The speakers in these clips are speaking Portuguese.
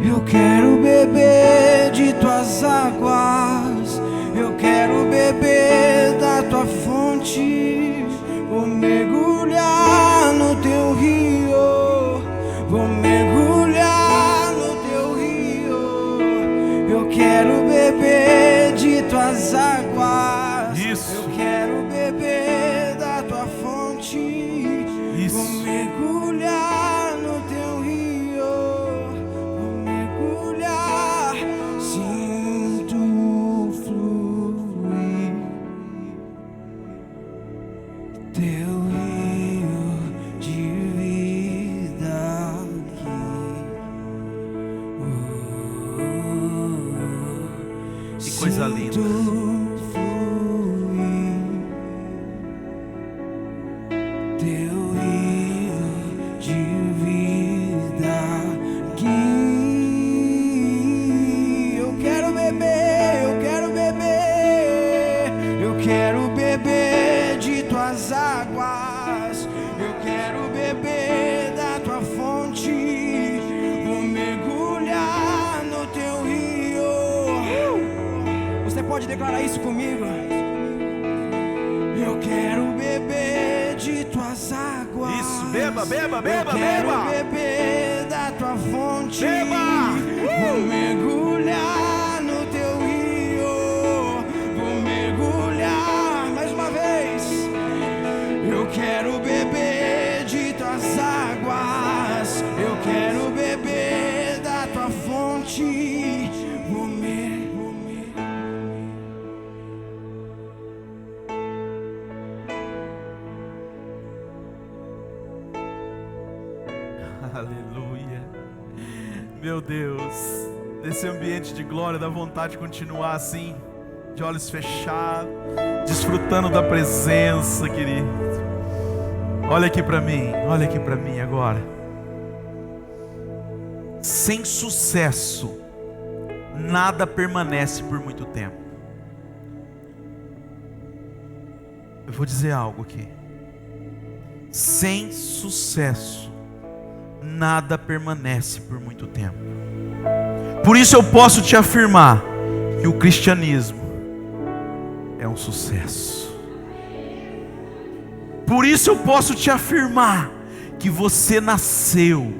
Eu quero beber de tuas águas, eu quero beber da tua fonte. Vou mergulhar no teu rio, vou mergulhar no teu rio. Eu quero beber de tuas águas, Isso. eu quero beber da tua fonte. Isso. Vou mergulhar no teu rio, vou mergulhar, sinto fluir teu rio de vida aqui. Que coisa linda. Sinto fluir teu rio de vida aqui. Eu quero beber, eu quero beber, eu quero beber de tuas águas, eu quero beber da tua fonte. Vou mergulhar no teu rio. Você pode declarar isso comigo? Eu quero beber de tuas águas. Isso, beba, beba, beba, Eu quero beba. beber da tua fonte. Beba. Vou mergulhar no teu rio. Vou mergulhar mais uma vez. Eu quero beber de tuas águas. Eu quero beber da tua fonte. Vou Aleluia. Meu Deus, nesse ambiente de glória dá vontade de continuar assim, de olhos fechados, desfrutando da presença, querido. Olha aqui para mim agora. Sem sucesso, nada permanece por muito tempo. Eu vou dizer algo aqui. Sem sucesso, nada permanece por muito tempo. Por isso eu posso te afirmar que o cristianismo é um sucesso. Por isso eu posso te afirmar que você nasceu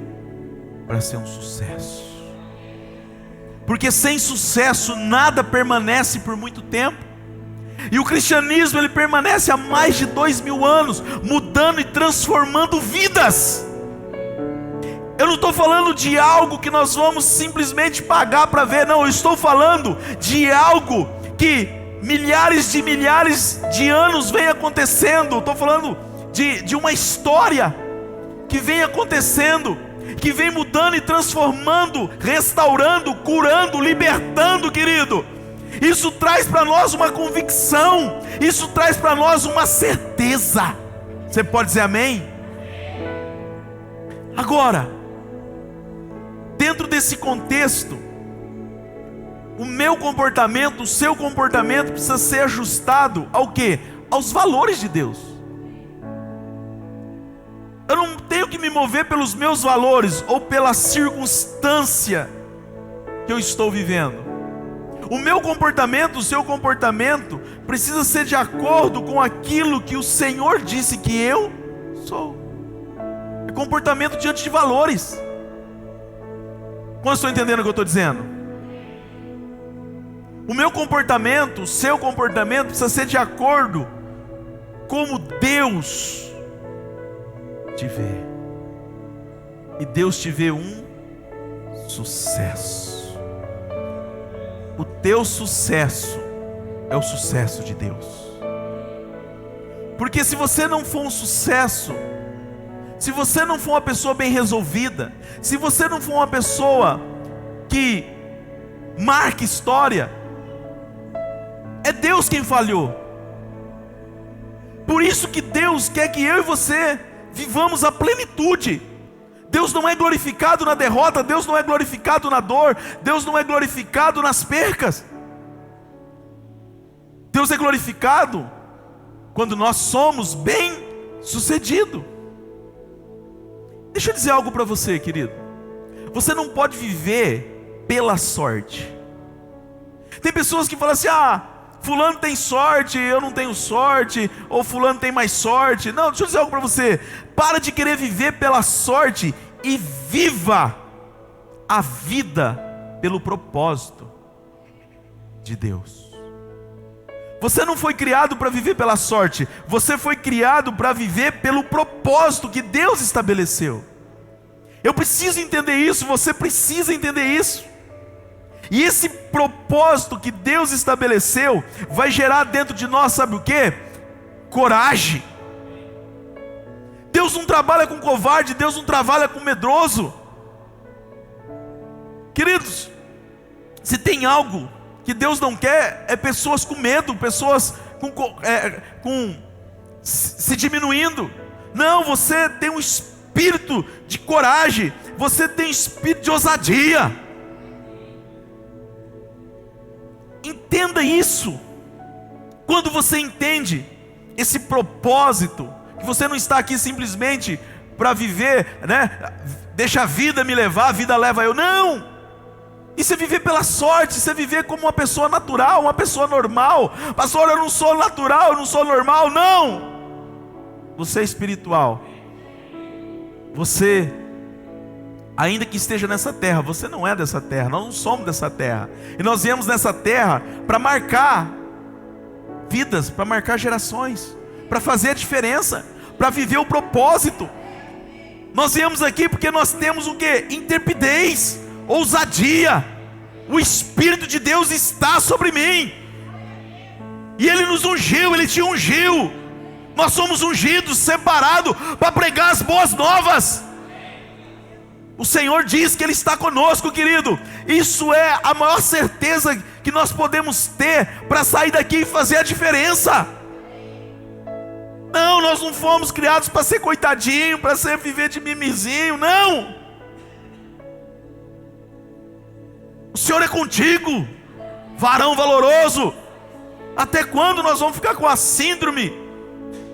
para ser um sucesso. Porque sem sucesso nada permanece por muito tempo. E o cristianismo ele permanece há mais de 2000 anos, mudando e transformando vidas. Eu não estou falando de algo que nós vamos simplesmente pagar para ver, não. Eu estou falando de algo que milhares de anos vem acontecendo. Estou falando de uma história que vem acontecendo, que vem mudando e transformando, restaurando, curando, libertando, querido. Isso traz para nós uma convicção, isso traz para nós uma certeza. Você pode dizer amém? Agora, dentro desse contexto, o meu comportamento, o seu comportamento precisa ser ajustado ao quê? Aos valores de Deus. Eu não tenho que me mover pelos meus valores ou pela circunstância que eu estou vivendo. O meu comportamento, o seu comportamento precisa ser de acordo com aquilo que o Senhor disse que eu sou. É comportamento diante de valores. Quantos estão entendendo o que eu estou dizendo? O meu comportamento, o seu comportamento precisa ser de acordo como Deus te vê. E Deus te vê um sucesso. O teu sucesso é o sucesso de Deus. Porque se você não for um sucesso, se você não for uma pessoa bem resolvida, se você não for uma pessoa que marca história, é Deus quem falhou. Por isso que Deus quer que eu e você vivamos a plenitude. Deus não é glorificado na derrota, Deus não é glorificado na dor, Deus não é glorificado nas percas. Deus é glorificado quando nós somos bem-sucedidos. Deixa eu dizer algo para você, querido. Você não pode viver pela sorte. Tem pessoas que falam assim: fulano tem sorte, eu não tenho sorte, ou fulano tem mais sorte. Não, deixa eu dizer algo para você. Para de querer viver pela sorte e viva a vida pelo propósito de Deus. Você não foi criado para viver pela sorte, você foi criado para viver pelo propósito que Deus estabeleceu. Eu preciso entender isso, você precisa entender isso. E esse propósito que Deus estabeleceu vai gerar dentro de nós, sabe o quê? Coragem. Deus não trabalha com covarde, Deus não trabalha com medroso. Queridos, se tem algo que Deus não quer, é pessoas com medo, pessoas se diminuindo. Não, você tem um espírito de coragem, você tem um espírito de ousadia. Entenda isso. Quando você entende esse propósito, que você não está aqui simplesmente para viver, deixa a vida me levar, a vida leva eu. Não! Isso é viver pela sorte, isso é viver como uma pessoa natural, uma pessoa normal. Pastor, eu não sou natural, eu não sou normal. Não! Você é espiritual. Você, ainda que esteja nessa terra, você não é dessa terra, nós não somos dessa terra. E nós viemos nessa terra para marcar vidas, para marcar gerações, para fazer a diferença, para viver o propósito. Nós viemos aqui porque nós temos o quê? Intrepidez, ousadia. O Espírito de Deus está sobre mim, e Ele nos ungiu, Ele te ungiu. Nós somos ungidos, separados para pregar as boas novas. O Senhor diz que Ele está conosco, querido. Isso é a maior certeza que nós podemos ter para sair daqui e fazer a diferença. Não, nós não fomos criados para ser coitadinho, para viver de mimizinho, não. O Senhor é contigo, varão valoroso. Até quando nós vamos ficar com a síndrome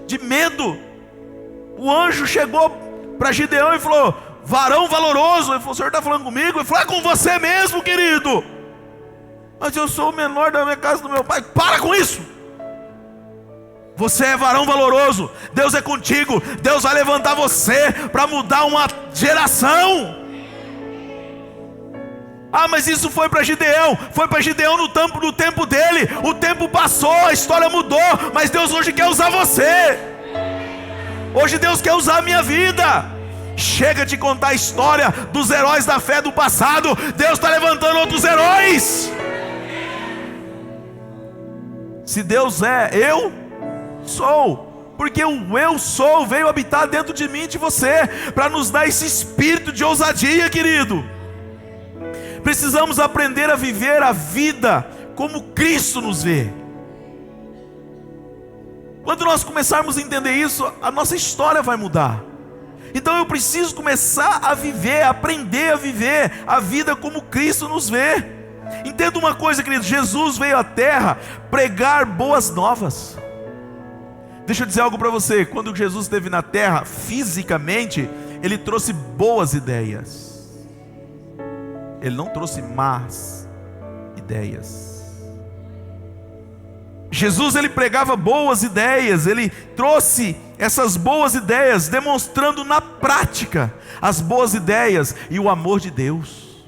de medo? O anjo chegou para Gideão e falou: varão valoroso. Ele falou: o Senhor está falando comigo? Ele falou: é com você mesmo, querido. Mas eu sou o menor da minha casa, do meu pai. Para com isso. Você é varão valoroso, Deus é contigo. Deus vai levantar você para mudar uma geração. Mas isso foi para Gideão. Foi para Gideão no tempo dele. O tempo passou, a história mudou. Mas Deus hoje quer usar você. Hoje Deus quer usar a minha vida. Chega de contar a história dos heróis da fé do passado. Deus está levantando outros heróis. Se Deus é, eu sou. Porque o eu sou veio habitar dentro de mim e de você, para nos dar esse espírito de ousadia, querido. Precisamos aprender a viver a vida como Cristo nos vê. Quando nós começarmos a entender isso, a nossa história vai mudar. Então eu preciso começar a viver, aprender a viver a vida como Cristo nos vê. Entenda uma coisa, querido: Jesus veio à terra pregar boas novas. Deixa eu dizer algo para você. Quando Jesus esteve na terra, fisicamente, Ele trouxe boas ideias. Ele não trouxe más ideias. Jesus, Ele pregava boas ideias. Ele trouxe essas boas ideias, demonstrando na prática as boas ideias e o amor de Deus.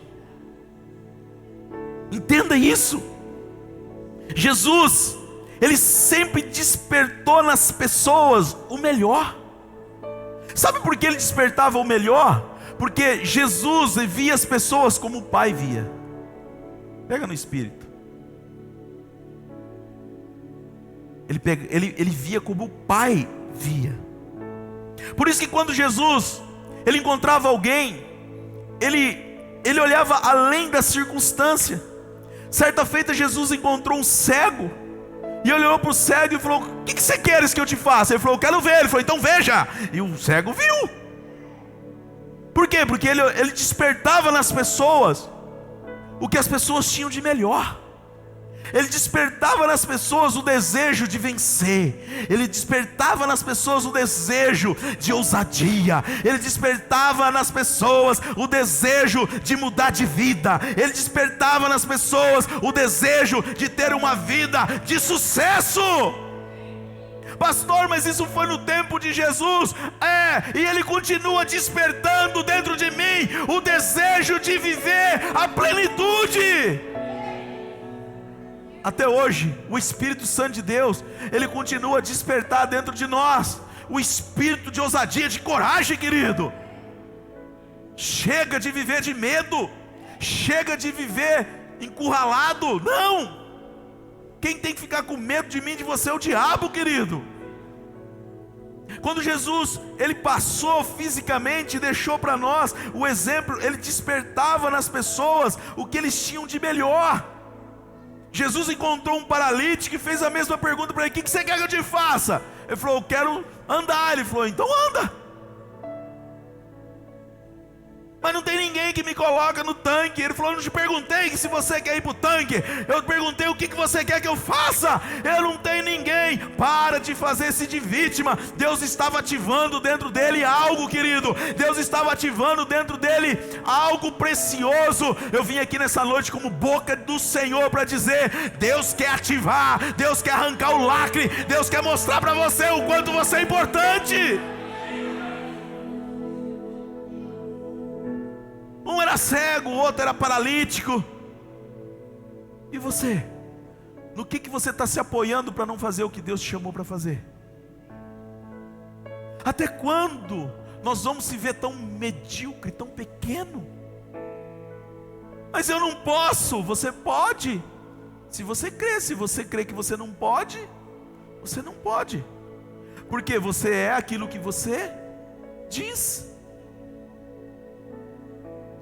Entenda isso. Jesus, Ele sempre despertou nas pessoas o melhor. Sabe por que Ele despertava o melhor? Porque Jesus via as pessoas como o Pai via. Pega no Espírito. Ele via como o Pai via. Por isso que quando Jesus Ele encontrava alguém, Ele olhava além da circunstância. Certa feita Jesus encontrou um cego, e ele olhou para o cego e falou: o que você queres que eu te faça? Ele falou: eu quero ver. Ele falou: então veja. E o cego viu. Por quê? Porque ele despertava nas pessoas o que as pessoas tinham de melhor. Ele despertava nas pessoas o desejo de vencer. Ele despertava nas pessoas o desejo de ousadia. Ele despertava nas pessoas o desejo de mudar de vida. Ele despertava nas pessoas o desejo de ter uma vida de sucesso. Pastor, mas isso foi no tempo de Jesus. E ele continua despertando dentro de mim o desejo de viver a plenitude. Até hoje, o Espírito Santo de Deus, ele continua a despertar dentro de nós o espírito de ousadia, de coragem, querido. Chega de viver de medo, chega de viver encurralado. Não! Quem tem que ficar com medo de mim e de você é o diabo, querido. Quando Jesus, ele passou fisicamente e deixou para nós o exemplo, ele despertava nas pessoas o que eles tinham de melhor. Jesus encontrou um paralítico e fez a mesma pergunta para ele: o que você quer que eu te faça? Ele falou: eu quero andar. Ele falou: então anda. Mas não tem ninguém que me coloca no tanque. Ele falou: eu não te perguntei se você quer ir para o tanque, eu perguntei o que você quer que eu faça. Eu não tenho ninguém. Para de fazer-se de vítima. Deus estava ativando dentro dele algo, querido. Deus estava ativando dentro dele algo precioso. Eu vim aqui nessa noite como boca do Senhor para dizer: Deus quer ativar, Deus quer arrancar o lacre, Deus quer mostrar para você o quanto você é importante. Um era cego, o outro era paralítico. E você? No que você está se apoiando para não fazer o que Deus te chamou para fazer? Até quando nós vamos se ver tão medíocre, tão pequeno? Mas eu não posso. Você pode. Se você crê que você não pode, você não pode. Porque você é aquilo que você diz.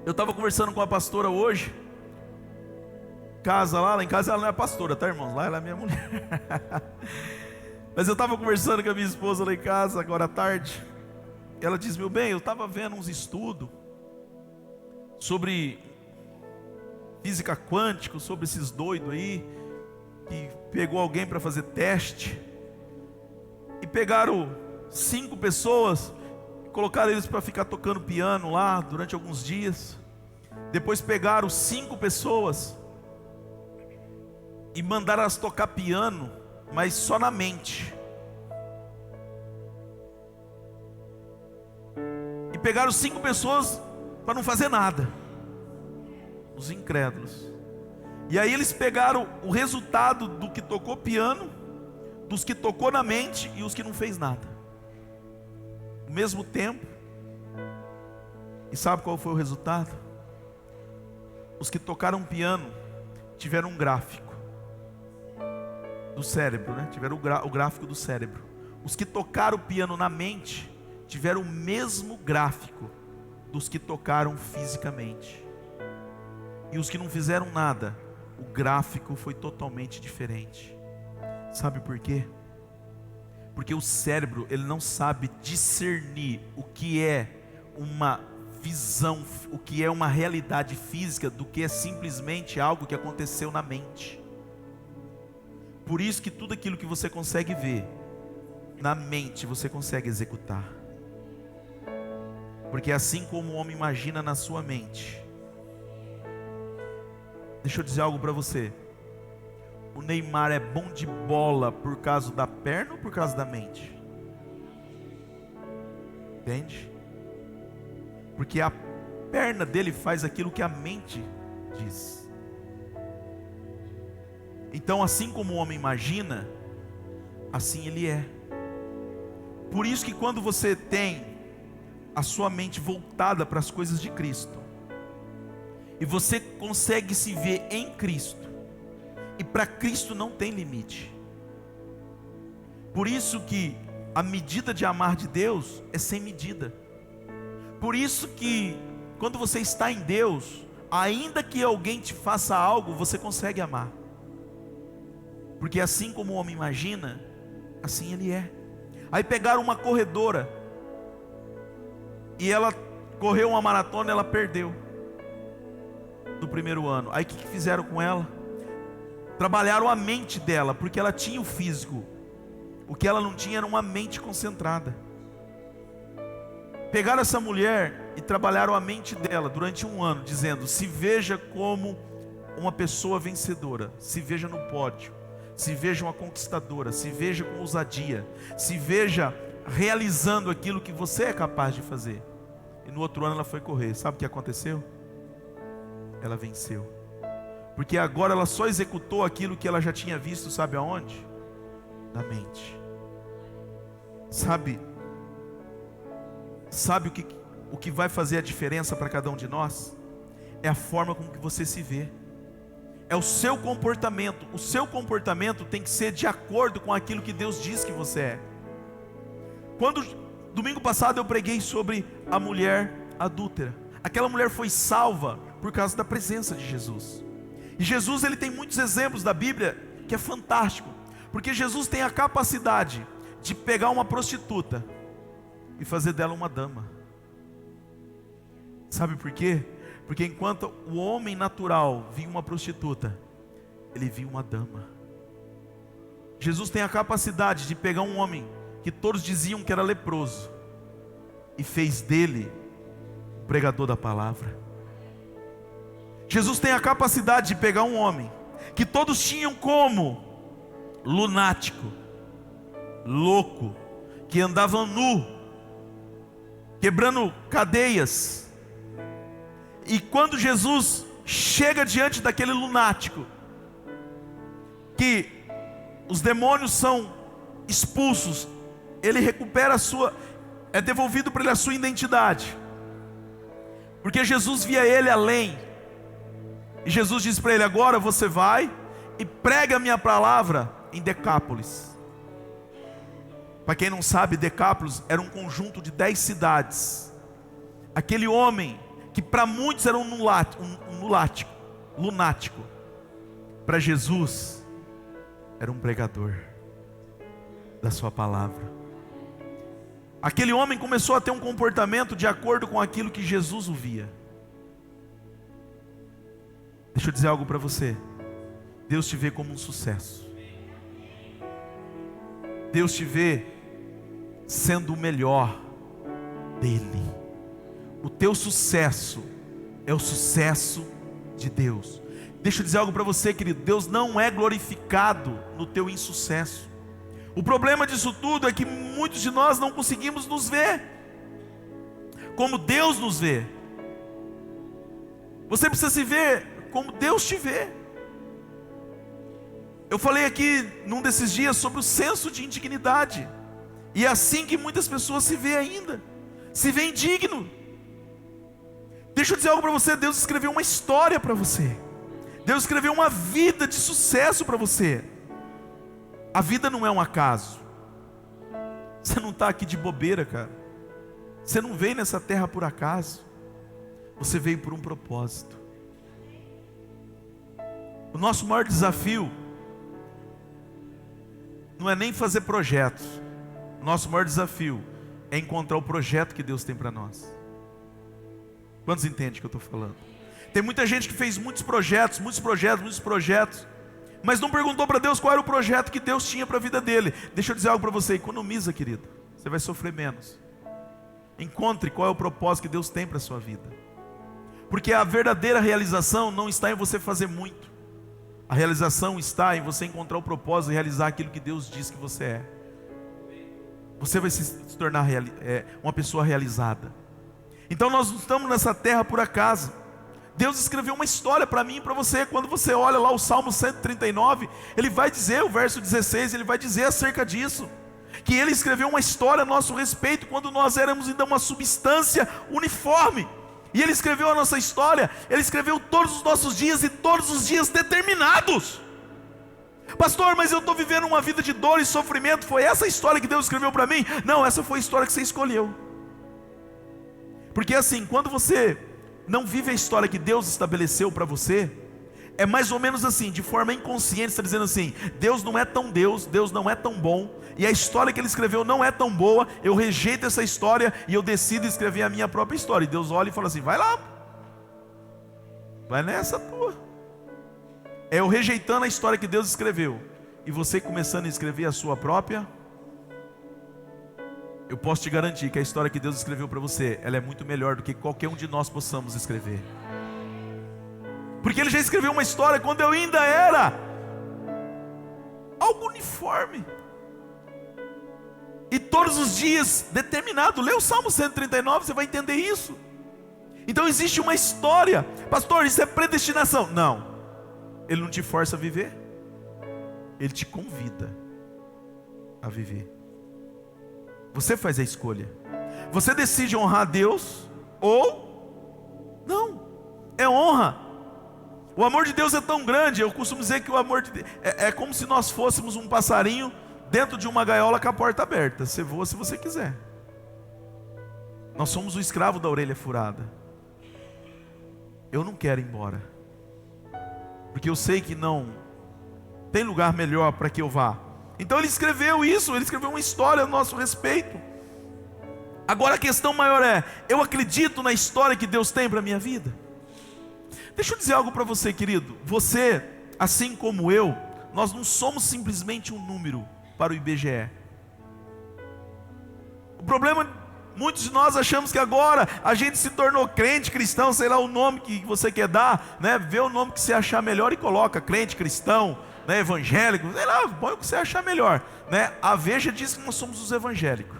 Eu estava conversando com a pastora hoje. Lá em casa ela não é pastora, tá, irmãos? Lá ela é minha mulher. Mas eu estava conversando com a minha esposa lá em casa, agora à tarde. Ela diz: meu bem, eu estava vendo uns estudos sobre física quântica, sobre esses doidos aí, que pegou alguém para fazer teste, e pegaram 5 pessoas, colocaram eles para ficar tocando piano lá durante alguns dias. Depois pegaram 5 pessoas e mandaram elas tocar piano, mas só na mente. E pegaram 5 pessoas para não fazer nada, os incrédulos. E aí eles pegaram o resultado do que tocou piano, dos que tocou na mente e os que não fez nada, ao mesmo tempo. E sabe qual foi o resultado? Os que tocaram piano tiveram um gráfico do cérebro, né? Tiveram o gráfico do cérebro. Os que tocaram piano na mente tiveram o mesmo gráfico dos que tocaram fisicamente. E os que não fizeram nada, o gráfico foi totalmente diferente. Sabe por quê? Porque o cérebro, ele não sabe discernir o que é uma visão, o que é uma realidade física, do que é simplesmente algo que aconteceu na mente. Por isso que tudo aquilo que você consegue ver na mente, você consegue executar. Porque assim como o homem imagina na sua mente. Deixa eu dizer algo para você. O Neymar é bom de bola por causa da perna ou por causa da mente? Entende? Porque a perna dele faz aquilo que a mente diz. Então, assim como o homem imagina, assim ele é. Por isso que quando você tem a sua mente voltada para as coisas de Cristo, e você consegue se ver em Cristo, e para Cristo não tem limite. Por isso que a medida de amar de Deus é sem medida. Por isso que quando você está em Deus, ainda que alguém te faça algo, você consegue amar. Porque assim como o homem imagina, assim ele é. Aí pegaram uma corredora, e ela correu uma maratona e ela perdeu no primeiro ano. Aí o que fizeram com ela? trabalharam a mente dela, porque ela tinha o físico. O que ela não tinha era uma mente concentrada. Pegaram essa mulher e trabalharam a mente dela durante 1 ano, dizendo: se veja como uma pessoa vencedora, se veja no pódio, se veja uma conquistadora, se veja com ousadia, se veja realizando aquilo que você é capaz de fazer. E no outro ano ela foi correr. Sabe o que aconteceu? Ela venceu. Porque agora ela só executou aquilo que ela já tinha visto, sabe aonde? Na mente. Sabe o que vai fazer a diferença para cada um de nós? É a forma como que você se vê. É o seu comportamento. O seu comportamento tem que ser de acordo com aquilo que Deus diz que você é. Domingo passado eu preguei sobre a mulher adúltera. Aquela mulher foi salva por causa da presença de Jesus. E Jesus, ele tem muitos exemplos da Bíblia que é fantástico, porque Jesus tem a capacidade de pegar uma prostituta e fazer dela uma dama. Sabe por quê? Porque enquanto o homem natural via uma prostituta, ele via uma dama. Jesus tem a capacidade de pegar um homem que todos diziam que era leproso e fez dele o pregador da palavra. Jesus tem a capacidade de pegar um homem que todos tinham como lunático, louco, que andava nu, quebrando cadeias. E quando Jesus chega diante daquele lunático, que os demônios são expulsos, ele recupera é devolvido para ele a sua identidade, porque Jesus via ele além. E Jesus disse para ele: agora você vai e prega a minha palavra em Decápolis. Para quem não sabe, Decápolis era um conjunto de 10 cidades. Aquele homem que para muitos era um lunático, para Jesus era um pregador da sua palavra. Aquele homem começou a ter um comportamento de acordo com aquilo que Jesus o via. Deixa eu dizer algo para você. Deus te vê como um sucesso. Deus te vê sendo o melhor dele. O teu sucesso é o sucesso de Deus. Deixa eu dizer algo para você, querido. Deus não é glorificado no teu insucesso. O problema disso tudo é que muitos de nós não conseguimos nos ver como Deus nos vê. Você precisa se ver como Deus te vê. Eu falei aqui num desses dias sobre o senso de indignidade. E é assim que muitas pessoas se vê ainda. Se vê indigno. Deixa eu dizer algo para você. Deus escreveu uma história para você. Deus escreveu uma vida de sucesso para você. A vida não é um acaso. Você não está aqui de bobeira, cara. Você não veio nessa terra por acaso. Você veio por um propósito. O nosso maior desafio não é nem fazer projetos. O nosso maior desafio é encontrar o projeto que Deus tem para nós. Quantos entendem o que eu estou falando? Tem muita gente que fez muitos projetos, mas não perguntou para Deus qual era o projeto que Deus tinha para a vida dele. Deixa eu dizer algo para você: economiza, querido. Você vai sofrer menos. Encontre qual é o propósito que Deus tem para a sua vida. Porque a verdadeira realização não está em você fazer muito. A realização está em você encontrar o propósito e realizar aquilo que Deus diz que você é. Você vai se tornar uma pessoa realizada. Então nós não estamos nessa terra por acaso. Deus escreveu uma história para mim e para você. Quando você olha lá o Salmo 139, ele vai dizer, o verso 16, ele vai dizer acerca disso, que ele escreveu uma história a nosso respeito quando nós éramos ainda uma substância uniforme. E ele escreveu a nossa história, ele escreveu todos os nossos dias e todos os dias determinados. Pastor, mas eu estou vivendo uma vida de dor e sofrimento. Foi essa a história que Deus escreveu para mim? Não, essa foi a história que você escolheu. Porque assim, quando você não vive a história que Deus estabeleceu para você, é mais ou menos assim, de forma inconsciente, você está dizendo assim: Deus não é tão Deus, Deus não é tão bom, e a história que Ele escreveu não é tão boa, eu rejeito essa história e eu decido escrever a minha própria história. E Deus olha e fala assim: vai lá, vai nessa tua. É eu rejeitando a história que Deus escreveu e você começando a escrever a sua própria. Eu posso te garantir que a história que Deus escreveu para você, ela é muito melhor do que qualquer um de nós possamos escrever. Porque Ele já escreveu uma história quando eu ainda era algo uniforme. E todos os dias determinado. Lê o Salmo 139, você vai entender isso. Então existe uma história. Pastor, isso é predestinação. Não. Ele não te força a viver. Ele te convida a viver. Você faz a escolha. Você decide honrar a Deus ou não. É honra. O amor de Deus é tão grande. Eu costumo dizer que o amor de Deus é como se nós fôssemos um passarinho dentro de uma gaiola com a porta aberta. Você voa se você quiser. Nós somos o escravo da orelha furada. Eu não quero ir embora, porque eu sei que não tem lugar melhor para que eu vá. Então Ele escreveu isso, Ele escreveu uma história a nosso respeito. Agora a questão maior é: eu acredito na história que Deus tem para a minha vida? Deixa eu dizer algo para você, querido. Você, assim como eu, nós não somos simplesmente um número para o IBGE. O problema, muitos de nós achamos que agora a gente se tornou crente, cristão, sei lá o nome que você quer dar, né? Vê o nome que você achar melhor e coloca, crente, cristão, né? Evangélico, sei lá, põe o que você achar melhor, né? A Veja diz que nós somos os evangélicos.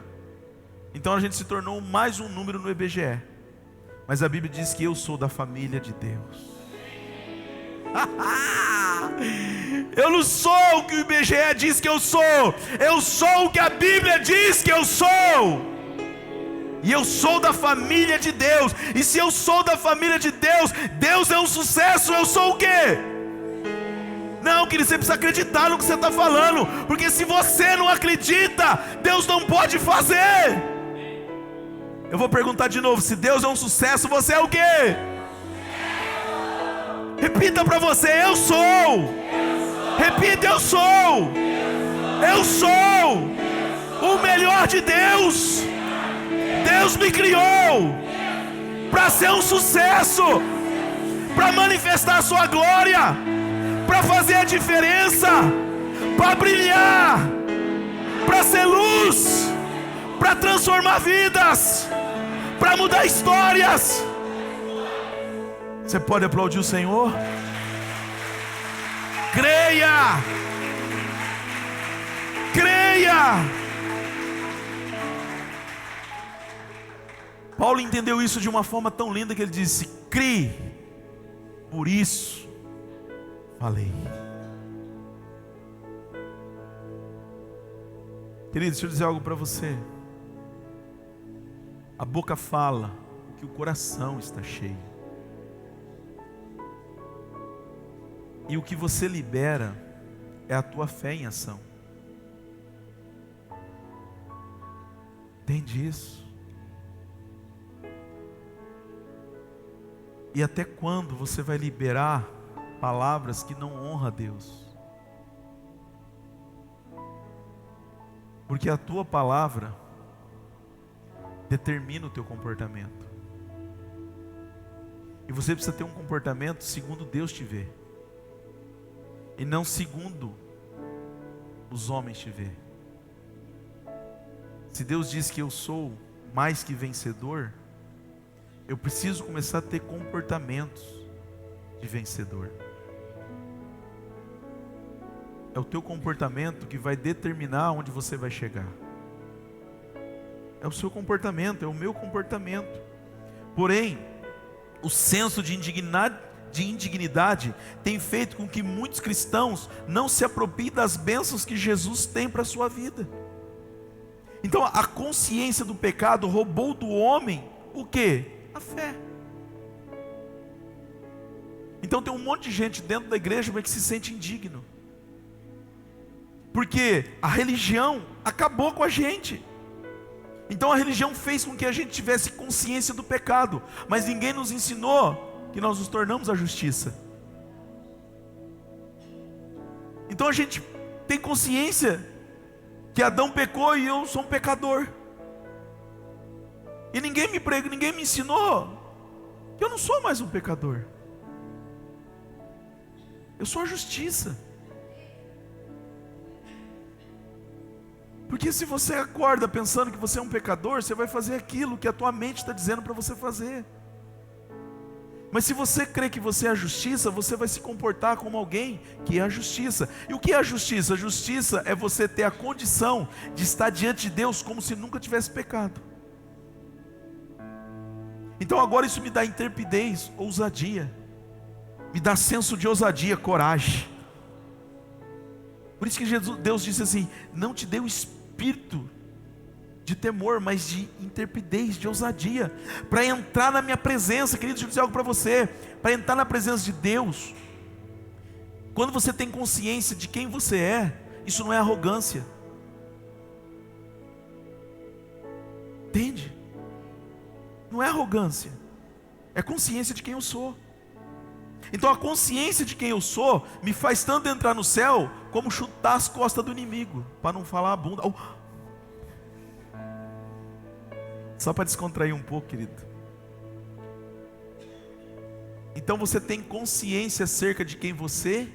Então a gente se tornou mais um número no IBGE. Mas a Bíblia diz que eu sou da família de Deus. Eu não sou o que o IBGE diz que eu sou. Eu sou o que a Bíblia diz que eu sou. E eu sou da família de Deus. E se eu sou da família de Deus, Deus é um sucesso. Eu sou o quê? Não, querido, você precisa acreditar no que você está falando. Porque se você não acredita, Deus não pode fazer. Eu vou perguntar de novo: se Deus é um sucesso, você é o quê? Repita para você: eu sou. Repita: eu sou. Eu sou o melhor de Deus. Deus me criou para ser um sucesso, para manifestar a sua glória, para fazer a diferença, para brilhar, para ser luz, para transformar vidas, para mudar histórias. Você pode aplaudir o Senhor? Creia! Creia! Paulo entendeu isso de uma forma tão linda que ele disse: crie, por isso falei. Querido, deixa eu dizer algo para você. A boca fala o que o coração está cheio. E o que você libera é a tua fé em ação. Entende isso? E até quando você vai liberar palavras que não honram a Deus? Porque a tua palavra determina o teu comportamento. E você precisa ter um comportamento segundo Deus te vê, e não segundo os homens te vê. Se Deus diz que eu sou mais que vencedor, eu preciso começar a ter comportamentos de vencedor. É o teu comportamento que vai determinar onde você vai chegar. É o seu comportamento, é o meu comportamento. Porém, o senso de indignidade tem feito com que muitos cristãos não se apropriem das bênçãos que Jesus tem para a sua vida. Então a consciência do pecado roubou do homem o quê? A fé. Então tem um monte de gente dentro da igreja que se sente indigno, porque a religião acabou com a gente. Então a religião fez com que a gente tivesse consciência do pecado, mas ninguém nos ensinou que nós nos tornamos a justiça. Então a gente tem consciência que Adão pecou e eu sou um pecador. E ninguém me ensinou que eu não sou mais um pecador. Eu sou a justiça. Porque se você acorda pensando que você é um pecador, você vai fazer aquilo que a tua mente está dizendo para você fazer. Mas se você crê que você é a justiça, você vai se comportar como alguém que é a justiça. E o que é a justiça? A justiça é você ter a condição de estar diante de Deus como se nunca tivesse pecado. Então agora isso me dá intrepidez, ousadia. Me dá senso de ousadia, coragem. Por isso que Deus disse assim: não te dê o espírito de temor, mas de intrepidez, de ousadia, para entrar na minha presença. Querido, deixa eu dizer algo para você. Para entrar na presença de Deus, quando você tem consciência de quem você é, isso não é arrogância. Entende? Não é arrogância, é consciência de quem eu sou. Então a consciência de quem eu sou me faz tanto entrar no céu como chutar as costas do inimigo, para não falar a bunda. Só para descontrair um pouco, querido. Então você tem consciência acerca de quem você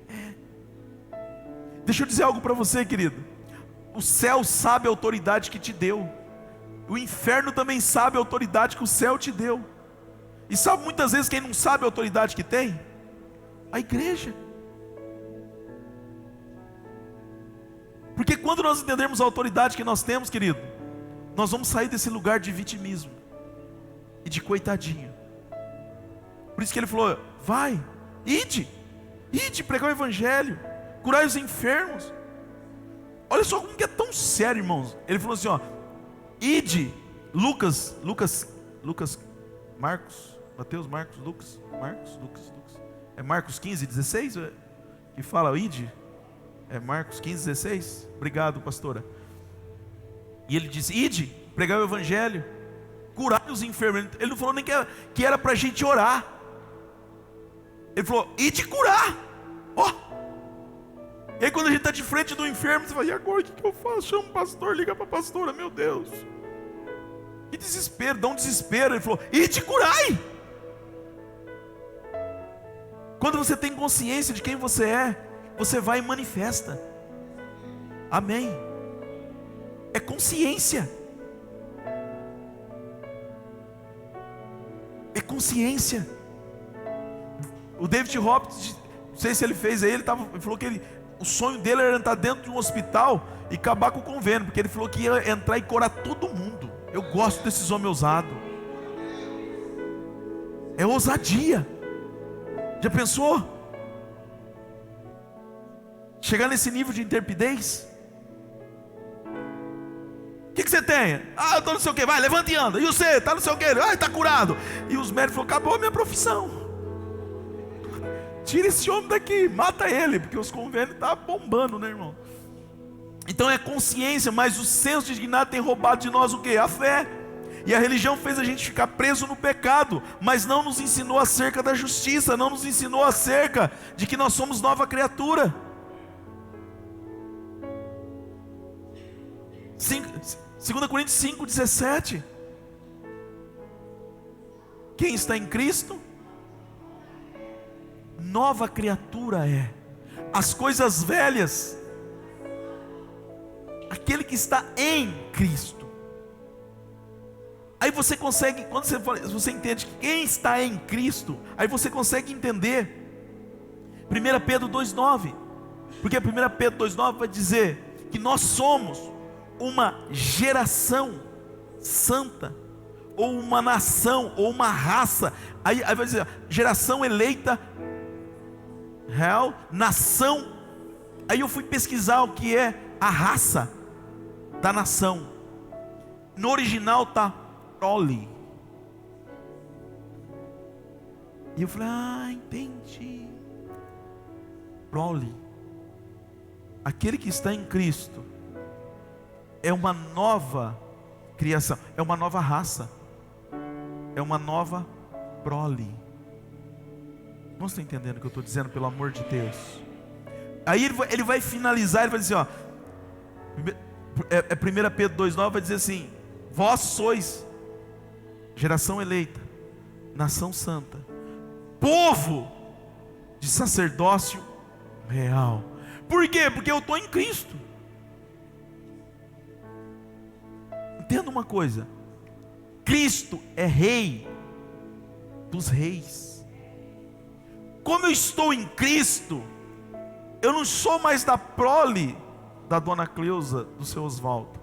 é. Deixa eu dizer algo para você, querido. O céu sabe a autoridade que te deu. O inferno também sabe a autoridade que o céu te deu. E sabe muitas vezes quem não sabe a autoridade que tem? A igreja. Porque quando nós entendermos a autoridade que nós temos, querido, nós vamos sair desse lugar de vitimismo e de coitadinho. Por isso que ele falou: vai, ide pregar o evangelho, curai os enfermos. Olha só como que é tão sério, irmãos. Ele falou assim, ó: ide, Marcos, Mateus, Marcos, Lucas. É Marcos 15, 16 que fala ide? É Marcos 15, 16? Obrigado, pastora. E ele disse: ide, pregar o evangelho, curar os enfermos. Ele não falou nem que era para a gente orar. Ele falou: ide curar. E aí quando a gente está de frente do enfermo, você fala: e agora o que eu faço? Chama o pastor, liga para a pastora. Meu Deus, que desespero, dá um desespero. Ele falou: ide curai. Quando você tem consciência de quem você é, você vai e manifesta. Amém. É consciência. É consciência. O David Hopkins, não sei se ele fez aí, ele falou que o sonho dele era entrar dentro de um hospital e acabar com o convênio, porque ele falou que ia entrar e curar todo mundo. Eu gosto desses homens ousados. É ousadia. Já pensou? Chegar nesse nível de intrepidez? O que você tem? Eu estou não sei o que, vai, levanta e anda. E você, está não sei o que, está curado. E os médicos falaram: acabou a minha profissão. Tira esse homem daqui, mata ele, porque os convênios estão bombando, né, irmão? Então é consciência, mas o senso de dignidade tem roubado de nós o que? A fé. E a religião fez a gente ficar preso no pecado, mas não nos ensinou acerca da justiça, não nos ensinou acerca de que nós somos nova criatura. 2 Coríntios 5, 17. Quem está em Cristo, nova criatura é. As coisas velhas, aquele que está em Cristo. Aí você consegue, quando você entende que quem está em Cristo, aí você consegue entender 1 Pedro 2,9. Porque 1 Pedro 2,9 vai dizer que nós somos uma geração santa, ou uma nação, ou uma raça. Aí vai dizer: geração eleita, real, nação. Aí eu fui pesquisar o que é a raça da nação. No original está prole. E eu falei: entendi. Prole. Aquele que está em Cristo é uma nova criação, é uma nova raça, é uma nova prole. Não está entendendo o que eu estou dizendo, pelo amor de Deus? Aí ele vai finalizar, ele vai dizer, 1 Pedro 2,9 vai dizer assim: vós sois geração eleita, nação santa, povo de sacerdócio real. Por quê? Porque eu estou em Cristo. Entenda uma coisa: Cristo é Rei dos reis. Como eu estou em Cristo, eu não sou mais da prole da dona Cleusa, do seu Oswaldo.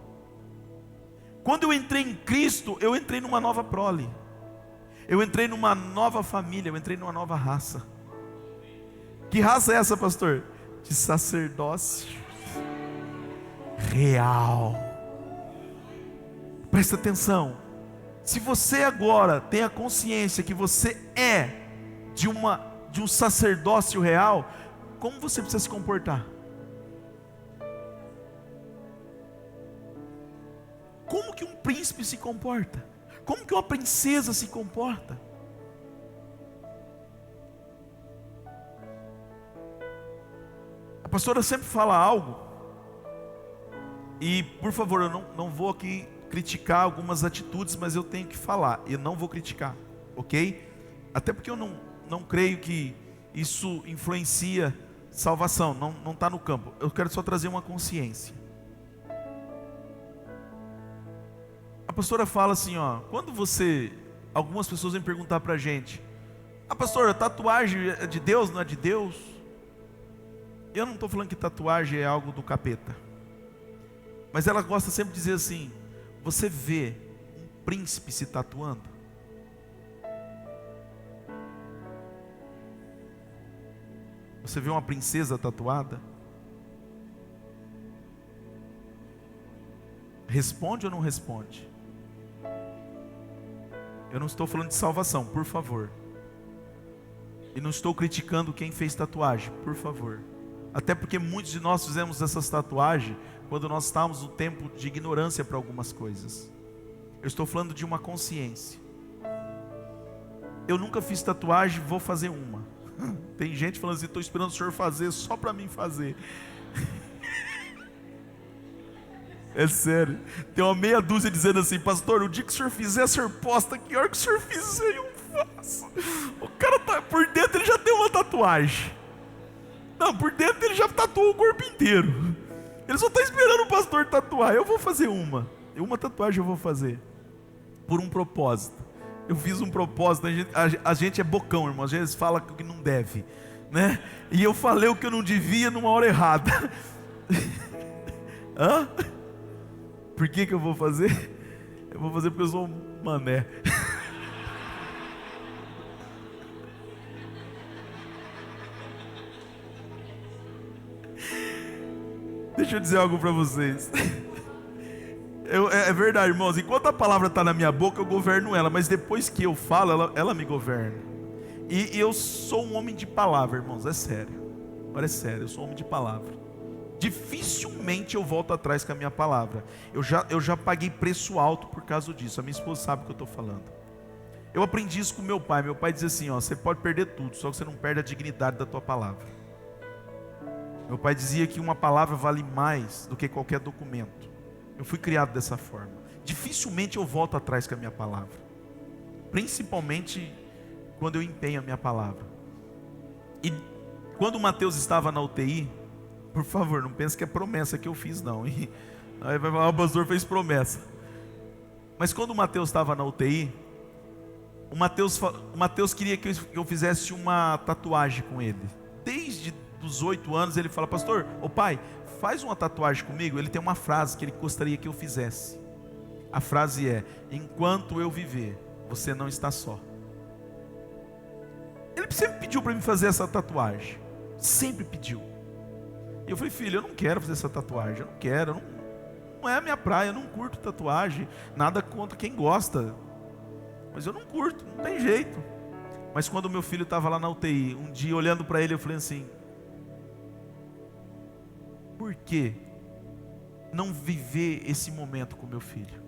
Quando eu entrei em Cristo, eu entrei numa nova prole, eu entrei numa nova família, eu entrei numa nova raça. Que raça é essa, pastor? De sacerdócio real. Presta atenção. Se você agora tem a consciência que você é de um sacerdócio real, como você precisa se comportar? Como que um príncipe se comporta? Como que uma princesa se comporta? A pastora sempre fala algo, e por favor, eu não vou aqui criticar algumas atitudes, mas eu tenho que falar, eu não vou criticar, ok? Até porque eu não creio que isso influencia salvação, não está no campo. Eu quero só trazer uma consciência. A pastora fala assim, ó, quando algumas pessoas vêm perguntar para a gente: a pastora, tatuagem é de Deus, não é de Deus? Eu não estou falando que tatuagem é algo do capeta, mas ela gosta sempre de dizer assim: você vê um príncipe se tatuando? Você vê uma princesa tatuada? Responde ou não responde? Eu não estou falando de salvação, por favor. E não estou criticando quem fez tatuagem, por favor. Até porque muitos de nós fizemos essas tatuagens quando nós estávamos no tempo de ignorância para algumas coisas. Eu estou falando de uma consciência. Eu nunca fiz tatuagem, vou fazer uma. Tem gente falando assim: estou esperando o senhor fazer só para mim fazer. É sério. Tem uma meia dúzia dizendo assim: pastor, o dia que o senhor fizer, o senhor posta aqui. A hora que o senhor fizer, eu faço. O cara tá por dentro, ele já tem uma tatuagem. Não, por dentro ele já tatuou o corpo inteiro. Ele só está esperando o pastor tatuar. Eu vou fazer uma tatuagem eu vou fazer, por um propósito. Eu fiz um propósito. A gente é bocão, irmão. Às vezes fala o que não deve, né? E eu falei o que eu não devia numa hora errada. Hã? Por que eu vou fazer? Eu vou fazer porque eu sou um mané. Deixa eu dizer algo para vocês. É verdade, irmãos. Enquanto a palavra está na minha boca, eu governo ela. Mas depois que eu falo, ela me governa. E eu sou um homem de palavra, irmãos. É sério. Agora é sério, eu sou um homem de palavra. Dificilmente eu volto atrás com a minha palavra. Eu já paguei preço alto por causa disso. A minha esposa sabe o que eu estou falando. Eu aprendi isso com meu pai. Meu pai dizia assim, ó: você pode perder tudo, só que você não perde a dignidade da tua palavra. Meu pai dizia que uma palavra vale mais do que qualquer documento. Eu fui criado dessa forma. Dificilmente eu volto atrás com a minha palavra, principalmente quando eu empenho a minha palavra. E quando o Mateus estava na UTI, por favor, não pense que é promessa que eu fiz não. Aí vai falar: o pastor fez promessa. Mas quando o Mateus estava na UTI, o Mateus queria que eu fizesse uma tatuagem com ele. Desde dos 8 anos ele fala: pastor, pai, faz uma tatuagem comigo. Ele tem uma frase que ele gostaria que eu fizesse. A frase é: enquanto eu viver, você não está só. Ele sempre pediu para mim fazer essa tatuagem. Sempre pediu. E eu falei: filho, eu não quero fazer essa tatuagem. Eu não quero, não é a minha praia. Eu não curto tatuagem. Nada contra quem gosta, mas eu não curto, não tem jeito. Mas quando o meu filho estava lá na UTI, um dia olhando para ele, eu falei assim: por que não viver esse momento com meu filho?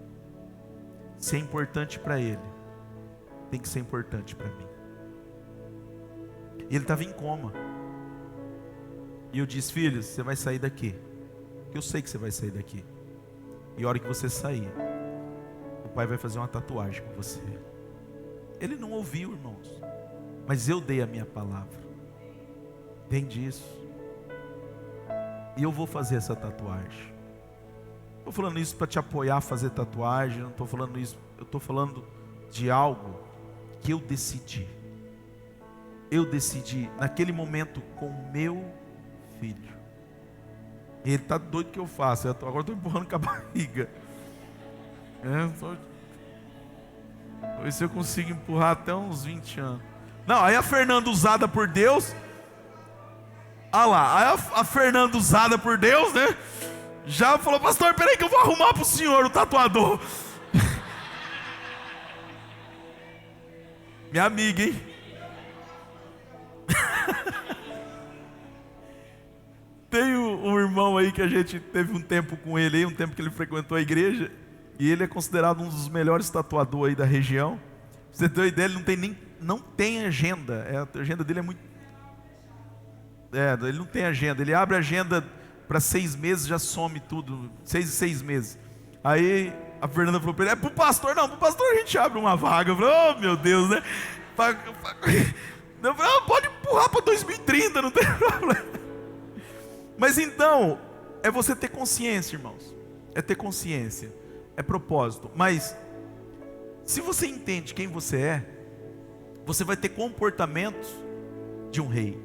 Se é importante para ele, tem que ser importante para mim. E ele estava em coma. E eu disse: filho, você vai sair daqui. Eu sei que você vai sair daqui. E a hora que você sair, o pai vai fazer uma tatuagem com você. Ele não ouviu, irmãos, mas eu dei a minha palavra. Entende isso? E eu vou fazer essa tatuagem. Não estou falando isso para te apoiar a fazer tatuagem, não estou falando isso, eu estou falando de algo que eu decidi. Eu decidi naquele momento com o meu filho. Ele está doido que eu faço, agora estou empurrando com a barriga. Ver se eu consigo empurrar até uns 20 anos. Não, aí a Fernanda usada por Deus. Ah lá, aí a Fernanda usada por Deus, né? Já falou, pastor, peraí que eu vou arrumar para o senhor o tatuador. Minha amiga, hein? Tem um irmão aí que a gente teve um tempo com ele aí, um tempo que ele frequentou a igreja, e ele é considerado um dos melhores tatuadores aí da região. Pra você ter uma ideia, ele não tem agenda. A agenda dele é muito... ele não tem agenda. Ele abre a agenda para 6 meses, já some tudo. 6 e 6 meses. Aí a Fernanda falou para ele, é pro pastor? Não, pro pastor a gente abre uma vaga. Eu falei, oh meu Deus, né? Eu falei, pode empurrar para 2030, não tem problema. Mas então, é você ter consciência, irmãos. É ter consciência. É propósito. Mas, se você entende quem você é, você vai ter comportamentos de um rei.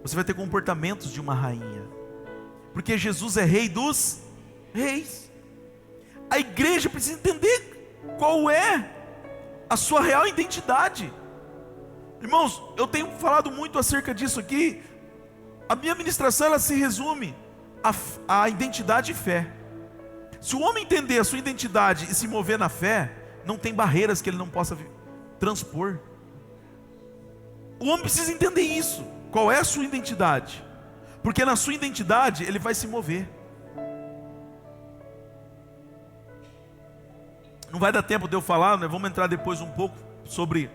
Você vai ter comportamentos de uma rainha. Porque Jesus é rei dos reis. A igreja precisa entender qual é a sua real identidade. Irmãos, eu tenho falado muito acerca disso aqui. A minha ministração, ela se resume a identidade e fé. Se o homem entender a sua identidade e se mover na fé, não tem barreiras que ele não possa transpor. O homem precisa entender isso. Qual é a sua identidade? Porque na sua identidade ele vai se mover. Não vai dar tempo de eu falar, né? Vamos entrar depois um pouco sobre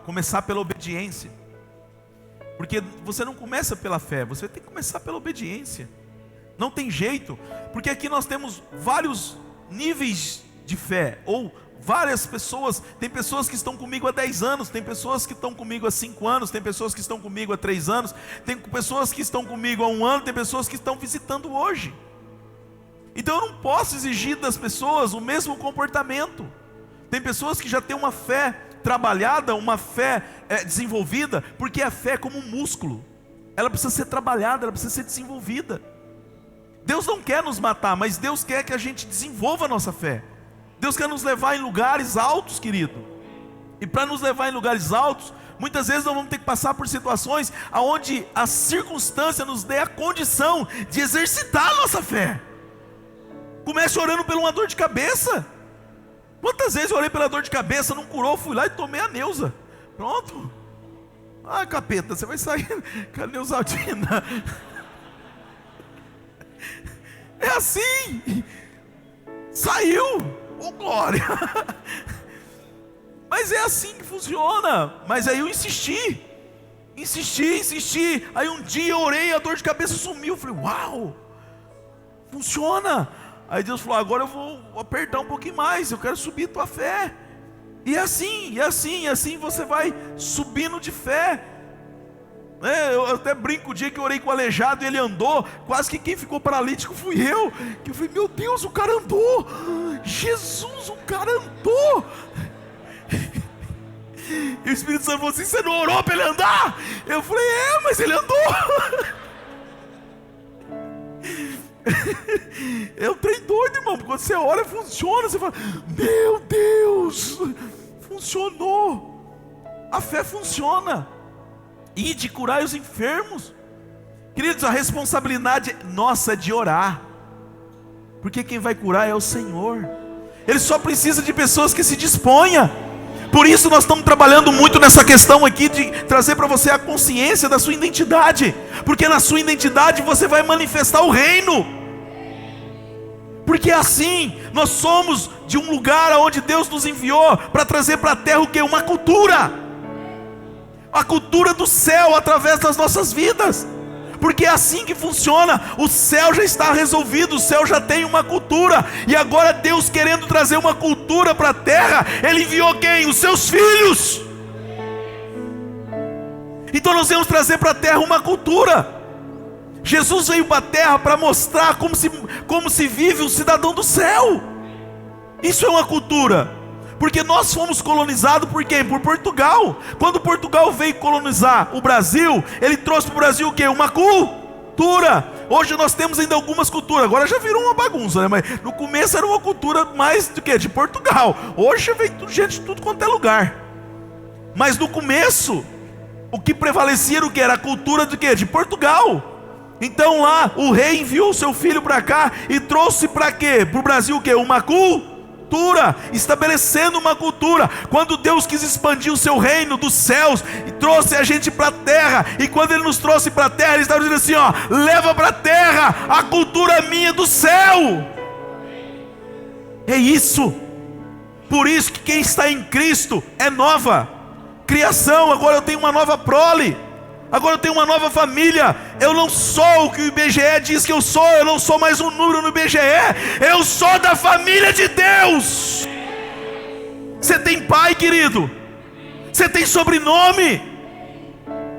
começar pela obediência. Porque você não começa pela fé, você tem que começar pela obediência. Não tem jeito, porque aqui nós temos vários níveis de fé, ou várias pessoas. Tem pessoas que estão comigo há 10 anos, tem pessoas que estão comigo há 5 anos, tem pessoas que estão comigo há 3 anos, tem pessoas que estão comigo há 1 ano, tem pessoas que estão visitando hoje. Então eu não posso exigir das pessoas o mesmo comportamento. Tem pessoas que já têm uma fé trabalhada, uma fé desenvolvida, porque a fé é como um músculo. Ela precisa ser trabalhada, ela precisa ser desenvolvida. Deus não quer nos matar, mas Deus quer que a gente desenvolva a nossa fé. Deus quer nos levar em lugares altos, querido. E para nos levar em lugares altos, muitas vezes nós vamos ter que passar por situações onde a circunstância nos dê a condição de exercitar a nossa fé. Comece orando por uma dor de cabeça. Quantas vezes eu orei pela dor de cabeça, não curou, fui lá e tomei a Neusa. Pronto. Ah, capeta, você vai sair com a Neusaldina. É assim. Saiu. Oh, glória. Mas é assim que funciona. Mas aí eu insisti. Aí um dia eu orei, a dor de cabeça sumiu. Eu falei, uau, funciona. Aí Deus falou, agora eu vou apertar um pouquinho mais, eu quero subir tua fé. E assim você vai subindo de fé. Eu até brinco, o dia que eu orei com o aleijado e ele andou, quase que quem ficou paralítico fui eu. Que eu falei, meu Deus, o cara andou. Jesus, o cara andou. E o Espírito Santo falou assim, você não orou para ele andar? Eu falei, mas ele andou. É um trem doido, irmão. Quando você ora, funciona. Você fala, meu Deus, funcionou. A fé funciona. E de curar os enfermos. Queridos, a responsabilidade nossa é de orar, porque quem vai curar é o Senhor. Ele só precisa de pessoas que se disponham. Por isso nós estamos trabalhando muito nessa questão aqui de trazer para você a consciência da sua identidade, porque na sua identidade você vai manifestar o reino. Porque assim, nós somos de um lugar onde Deus nos enviou para trazer para a terra o que? Uma cultura. A cultura do céu através das nossas vidas. Porque é assim que funciona. O céu já está resolvido, o céu já tem uma cultura. E agora Deus querendo trazer uma cultura para a terra, Ele enviou quem? Os seus filhos. Então nós vamos trazer para a terra uma cultura. Jesus veio para a terra para mostrar como se vive um cidadão do céu. Isso é uma cultura. Porque nós fomos colonizados por quem? Por Portugal. Quando Portugal veio colonizar o Brasil, ele trouxe para o Brasil o quê? Uma cultura. Hoje nós temos ainda algumas culturas. Agora já virou uma bagunça, né? Mas no começo era uma cultura mais do que? De Portugal. Hoje vem gente de tudo quanto é lugar. Mas no começo, o que prevalecia era o que? Era a cultura de quê? De Portugal. Então lá o rei enviou o seu filho para cá e trouxe para quê? Para o Brasil o quê? Uma cultura, estabelecendo uma cultura. Quando Deus quis expandir o seu reino dos céus e trouxe a gente para a terra, e quando Ele nos trouxe para a terra, Ele estava dizendo assim, ó, leva para a terra a cultura minha do céu. É isso. Por isso que quem está em Cristo é nova criação. Agora eu tenho uma nova prole. Agora eu tenho uma nova família. Eu não sou o que o IBGE diz que eu sou. Eu não sou mais um número no IBGE. Eu sou da família de Deus. Você tem pai, querido. Você tem sobrenome.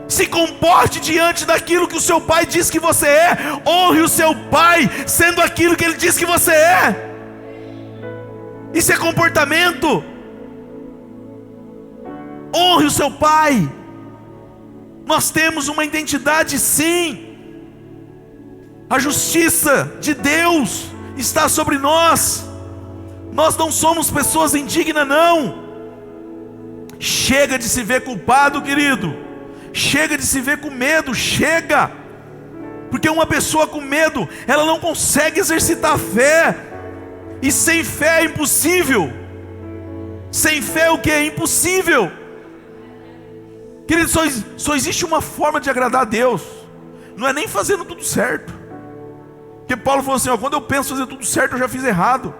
Se comporte diante daquilo que o seu pai diz que você é. Honre o seu pai sendo aquilo que ele diz que você é. Isso é comportamento. Honre o seu pai. Nós temos uma identidade, sim. A justiça de Deus está sobre nós. Nós não somos pessoas indignas, não. Chega de se ver culpado, querido. Chega de se ver com medo. Chega. Porque uma pessoa com medo, ela não consegue exercitar a fé. E sem fé é impossível. Sem fé o que é impossível? Querido, só existe uma forma de agradar a Deus. Não é nem fazendo tudo certo. Porque Paulo falou assim, ó, quando eu penso fazer tudo certo, eu já fiz errado.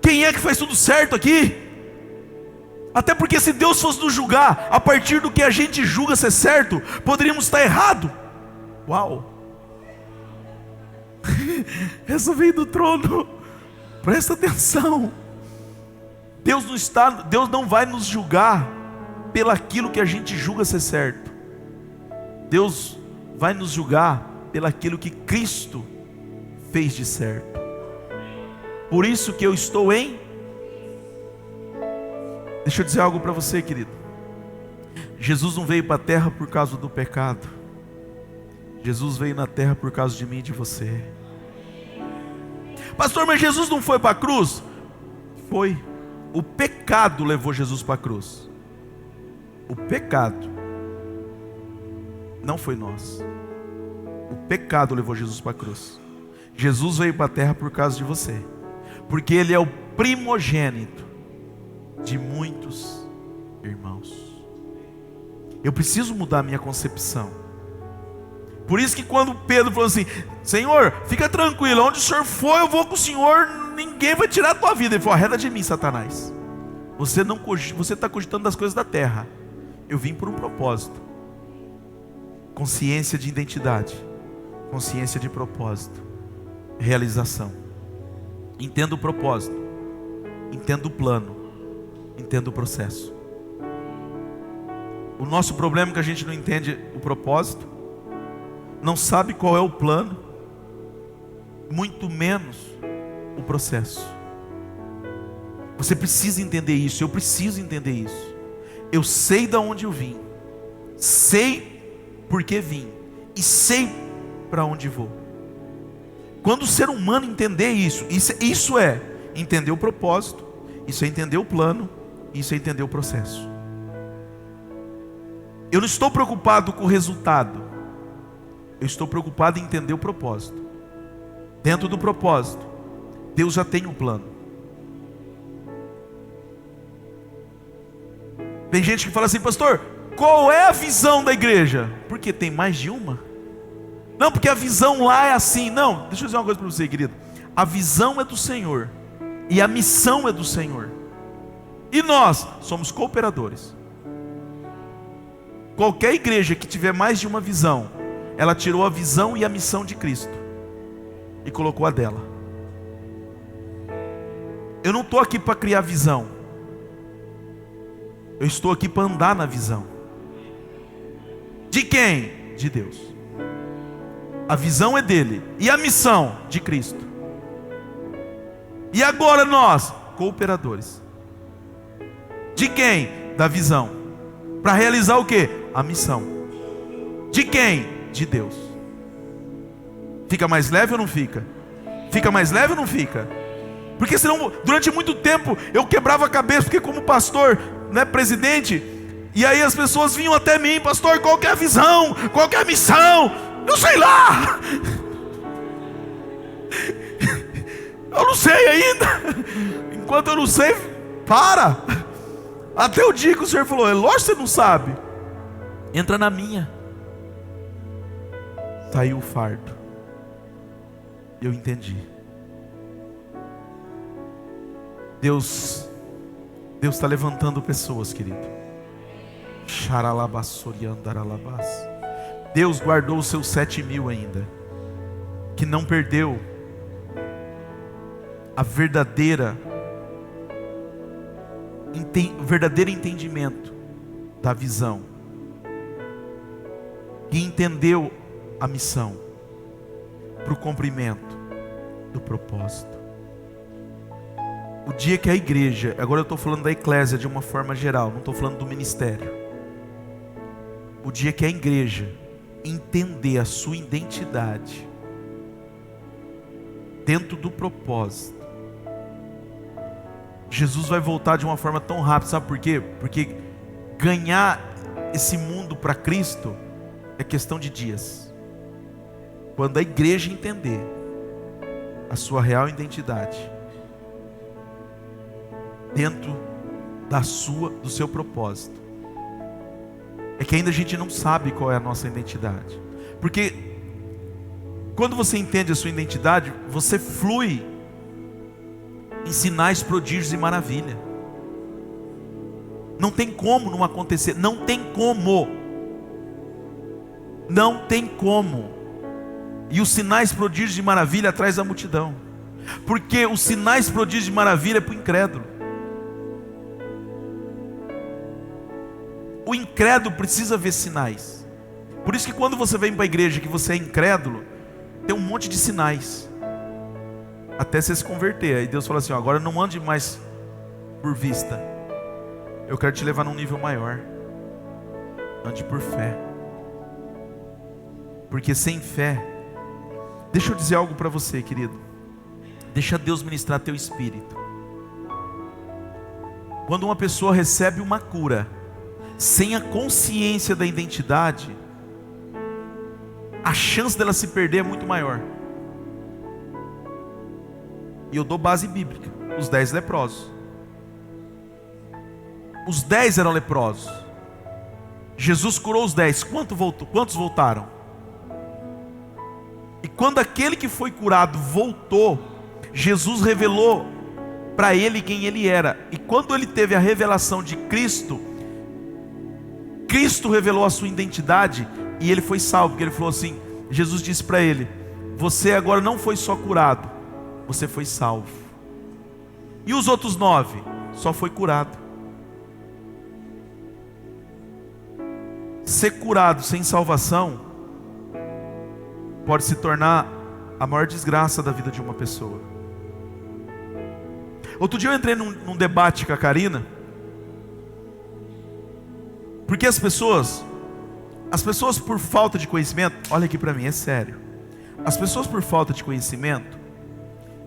Quem é que faz tudo certo aqui? Até porque se Deus fosse nos julgar a partir do que a gente julga ser certo, poderíamos estar errado. Uau. Essa veio do trono. Presta atenção. Deus não vai nos julgar pelaquilo que a gente julga ser certo. Deus vai nos julgar pelaquilo que Cristo fez de certo. Por isso que eu estou em... Deixa eu dizer algo para você, querido. Jesus não veio para a terra por causa do pecado. Jesus veio na terra por causa de mim e de você. Pastor, mas Jesus não foi para a cruz? Foi. O pecado levou Jesus para a cruz. O pecado. Não foi nós. O pecado levou Jesus para a cruz. Jesus veio para a terra por causa de você. Porque Ele é o primogênito de muitos irmãos. Eu preciso mudar a minha concepção. Por isso que quando Pedro falou assim, Senhor, fica tranquilo, onde o Senhor for eu vou com o Senhor, ninguém vai tirar a tua vida. Ele falou, arreda de mim, Satanás. Você está cogitando das coisas da terra. Eu vim por um propósito. Consciência de identidade, consciência de propósito, realização. Entenda o propósito, entenda o plano, entenda o processo. O nosso problema é que a gente não entende o propósito, não sabe qual é o plano, muito menos o processo. Você precisa entender isso, eu preciso entender isso. Eu sei de onde eu vim, sei por que vim e sei para onde vou. Quando o ser humano entender isso é entender o propósito, isso é entender o plano, isso é entender o processo. Eu não estou preocupado com o resultado, eu estou preocupado em entender o propósito. Dentro do propósito, Deus já tem um plano. Tem gente que fala assim, pastor, qual é a visão da igreja? Porque tem mais de uma? Não, porque a visão lá é assim. Não, deixa eu dizer uma coisa para você, querido. A visão é do Senhor e a missão é do Senhor. E nós somos cooperadores. Qualquer igreja que tiver mais de uma visão, ela tirou a visão e a missão de Cristo e colocou a dela. Eu não estou aqui para criar visão. Eu estou aqui para andar na visão. De quem? De Deus. A visão é dele. E a missão? De Cristo. E agora nós, cooperadores. De quem? Da visão. Para realizar o quê? A missão. De quem? De Deus. Fica mais leve ou não fica? Fica mais leve ou não fica? Porque senão, durante muito tempo, eu quebrava a cabeça, porque como pastor, né, presidente, e aí as pessoas vinham até mim: pastor, qual que é a visão? Qual que é a missão? Eu sei lá. Eu não sei ainda. Enquanto eu não sei, para. Até o dia que o Senhor falou: é lógico que você não sabe. Entra na minha. Saiu o fardo. Eu entendi. Deus está levantando pessoas, querido. Deus guardou os seus 7.000 ainda, que não perdeu a verdadeiro entendimento da visão, e entendeu a missão para o cumprimento do propósito. O dia que a igreja, agora eu estou falando da eclésia de uma forma geral, não estou falando do ministério. O dia que a igreja entender a sua identidade dentro do propósito, Jesus vai voltar de uma forma tão rápida. Sabe por quê? Porque ganhar esse mundo para Cristo é questão de dias. Quando a igreja entender a sua real identidade dentro do seu propósito, é que ainda a gente não sabe qual é a nossa identidade. Porque quando você entende a sua identidade, você flui em sinais, prodígios e maravilha. Não tem como não acontecer. Não tem como. Não tem como. E os sinais, prodígios e maravilha atrás da multidão. Porque os sinais, prodígios e maravilha é para o incrédulo. O incrédulo precisa ver sinais. Por isso que quando você vem para a igreja que você é incrédulo, tem um monte de sinais, até você se converter. Aí Deus fala assim: ó, agora não ande mais por vista, eu quero te levar num nível maior. Ande por fé. Porque sem fé, deixa eu dizer algo para você, querido. Deixa Deus ministrar teu espírito. Quando uma pessoa recebe uma cura sem a consciência da identidade, a chance dela se perder é muito maior. E eu dou base bíblica. Os 10 leprosos. Os 10 eram leprosos. Jesus curou os 10. Quantos voltaram? E quando aquele que foi curado voltou, Jesus revelou para ele quem ele era. E quando ele teve a revelação de Cristo, Cristo revelou a sua identidade e ele foi salvo. Porque ele falou assim, Jesus disse para ele: você agora não foi só curado, você foi salvo. E os outros 9? Só foi curado. Ser curado sem salvação pode se tornar a maior desgraça da vida de uma pessoa. Outro dia eu entrei num debate com a Karina, porque as pessoas por falta de conhecimento, olha aqui para mim, é sério. As pessoas por falta de conhecimento,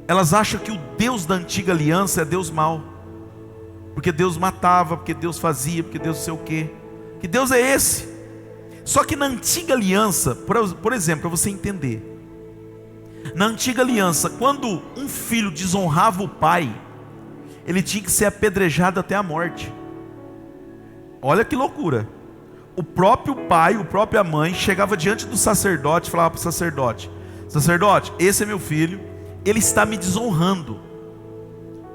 elas acham que o Deus da antiga aliança é Deus mau, porque Deus matava, porque Deus fazia, porque Deus não sei o quê. Que Deus é esse? Só que na antiga aliança, por exemplo, para você entender, na antiga aliança, quando um filho desonrava o pai, ele tinha que ser apedrejado até a morte. Olha que loucura. O próprio pai, a própria mãe chegava diante do sacerdote e falava para o sacerdote: sacerdote, esse é meu filho, ele está me desonrando,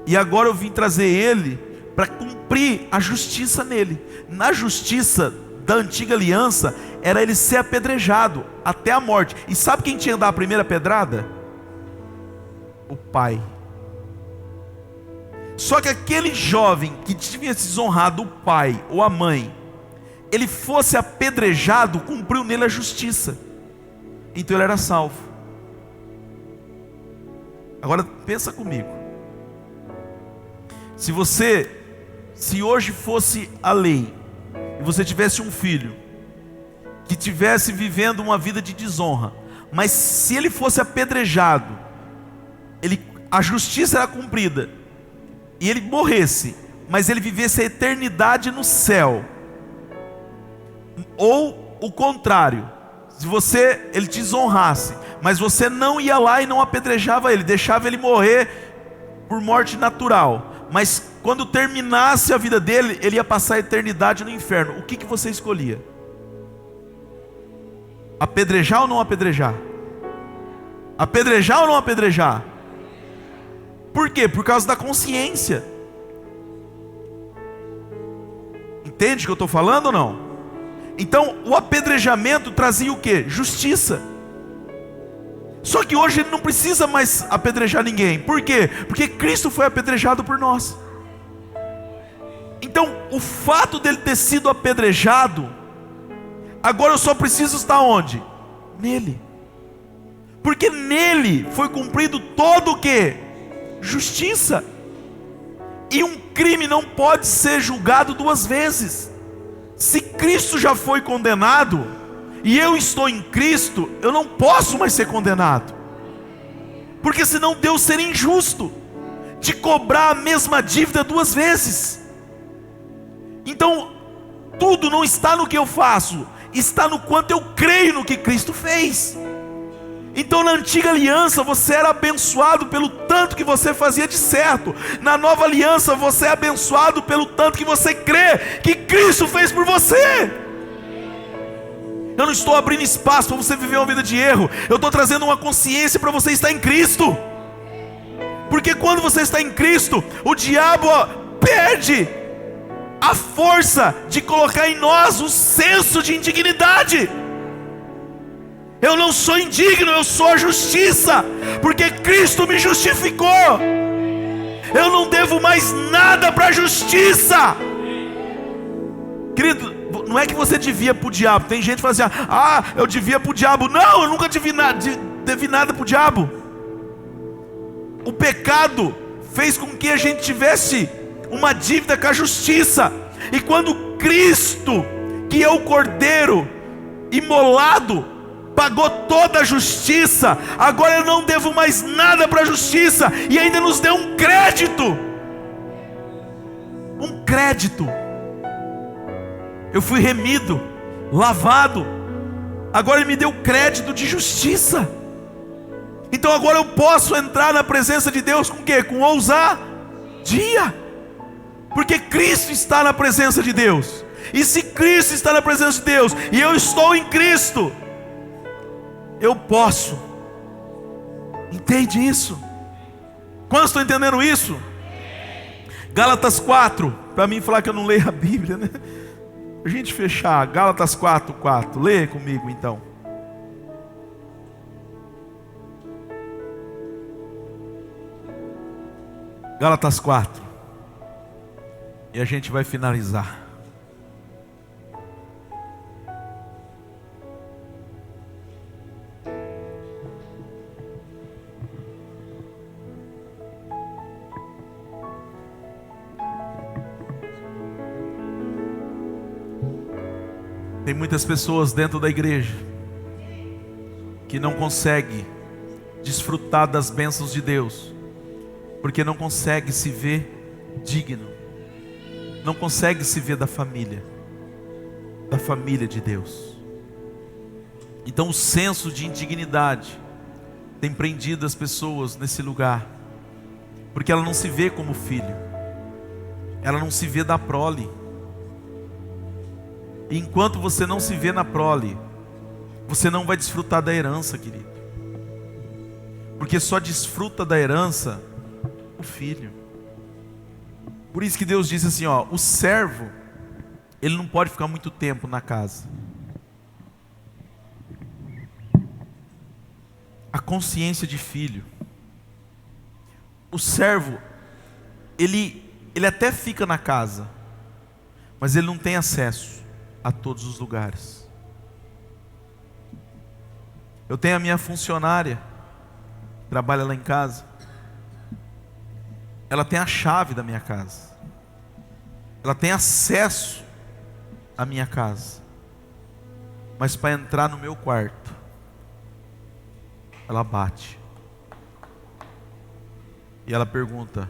e agora eu vim trazer ele para cumprir a justiça nele. Na justiça da antiga aliança era ele ser apedrejado até a morte. E sabe quem tinha que dar a primeira pedrada? O pai. Só que aquele jovem que tinha desonrado o pai ou a mãe, ele fosse apedrejado, cumpriu nele a justiça. Então ele era salvo. Agora pensa comigo. Se hoje fosse a lei, e você tivesse um filho que tivesse vivendo uma vida de desonra, mas se ele fosse apedrejado, a justiça era cumprida, e ele morresse, mas ele vivesse a eternidade no céu, ou o contrário, se ele te desonrasse, mas você não ia lá e não apedrejava ele, deixava ele morrer por morte natural, mas quando terminasse a vida dele, ele ia passar a eternidade no inferno, o que você escolhia? Apedrejar ou não apedrejar? Apedrejar ou não apedrejar? Por quê? Por causa da consciência. Entende o que eu estou falando ou não? Então o apedrejamento trazia o quê? Justiça. Só que hoje ele não precisa mais apedrejar ninguém. Por quê? Porque Cristo foi apedrejado por nós. Então o fato dele ter sido apedrejado, agora eu só preciso estar onde? Nele. Porque nele foi cumprido todo o quê? Justiça. E um crime não pode ser julgado duas vezes. Se Cristo já foi condenado e eu estou em Cristo, eu não posso mais ser condenado, porque senão Deus seria injusto de cobrar a mesma dívida duas vezes. Então tudo não está no que eu faço, está no quanto eu creio no que Cristo fez. Então na antiga aliança você era abençoado pelo tanto que você fazia de certo. Na nova aliança você é abençoado pelo tanto que você crê que Cristo fez por você. Eu não estou abrindo espaço para você viver uma vida de erro. Eu estou trazendo uma consciência para você estar em Cristo. Porque quando você está em Cristo, o diabo perde a força de colocar em nós o senso de indignidade. Eu não sou indigno, eu sou a justiça, porque Cristo me justificou. Eu não devo mais nada para a justiça. Querido, não é que você devia para o diabo. Tem gente que fala assim, eu devia para o diabo. Não, eu nunca devi nada para o diabo. O pecado fez com que a gente tivesse uma dívida com a justiça. E quando Cristo, que é o Cordeiro imolado, pagou toda a justiça, agora eu não devo mais nada para a justiça, e ainda nos deu um crédito. Um crédito. Eu fui remido, lavado, agora Ele me deu crédito de justiça. Então agora eu posso entrar na presença de Deus com o quê? Com ousadia, porque Cristo está na presença de Deus. E se Cristo está na presença de Deus, e eu estou em Cristo, eu posso. Entende isso? Quantos estão entendendo isso? Gálatas 4, para mim falar que eu não leio a Bíblia, né? A gente fechar, Gálatas 4:4, lê comigo então. Gálatas 4, e a gente vai finalizar. Tem muitas pessoas dentro da igreja que não conseguem desfrutar das bênçãos de Deus, porque não consegue se ver digno, não consegue se ver da família de Deus. Então o senso de indignidade tem prendido as pessoas nesse lugar, porque ela não se vê como filho, ela não se vê da prole. E enquanto você não se vê na prole, você não vai desfrutar da herança, querido, porque só desfruta da herança o filho. Por isso que Deus disse assim, o servo, ele não pode ficar muito tempo na casa. A consciência de filho. O servo, ele até fica na casa, mas ele não tem acesso. a todos os lugares. Eu tenho a minha funcionária, que trabalha lá em casa. Ela tem a chave da minha casa. Ela tem acesso à minha casa. Mas para entrar no meu quarto, ela bate. E ela pergunta: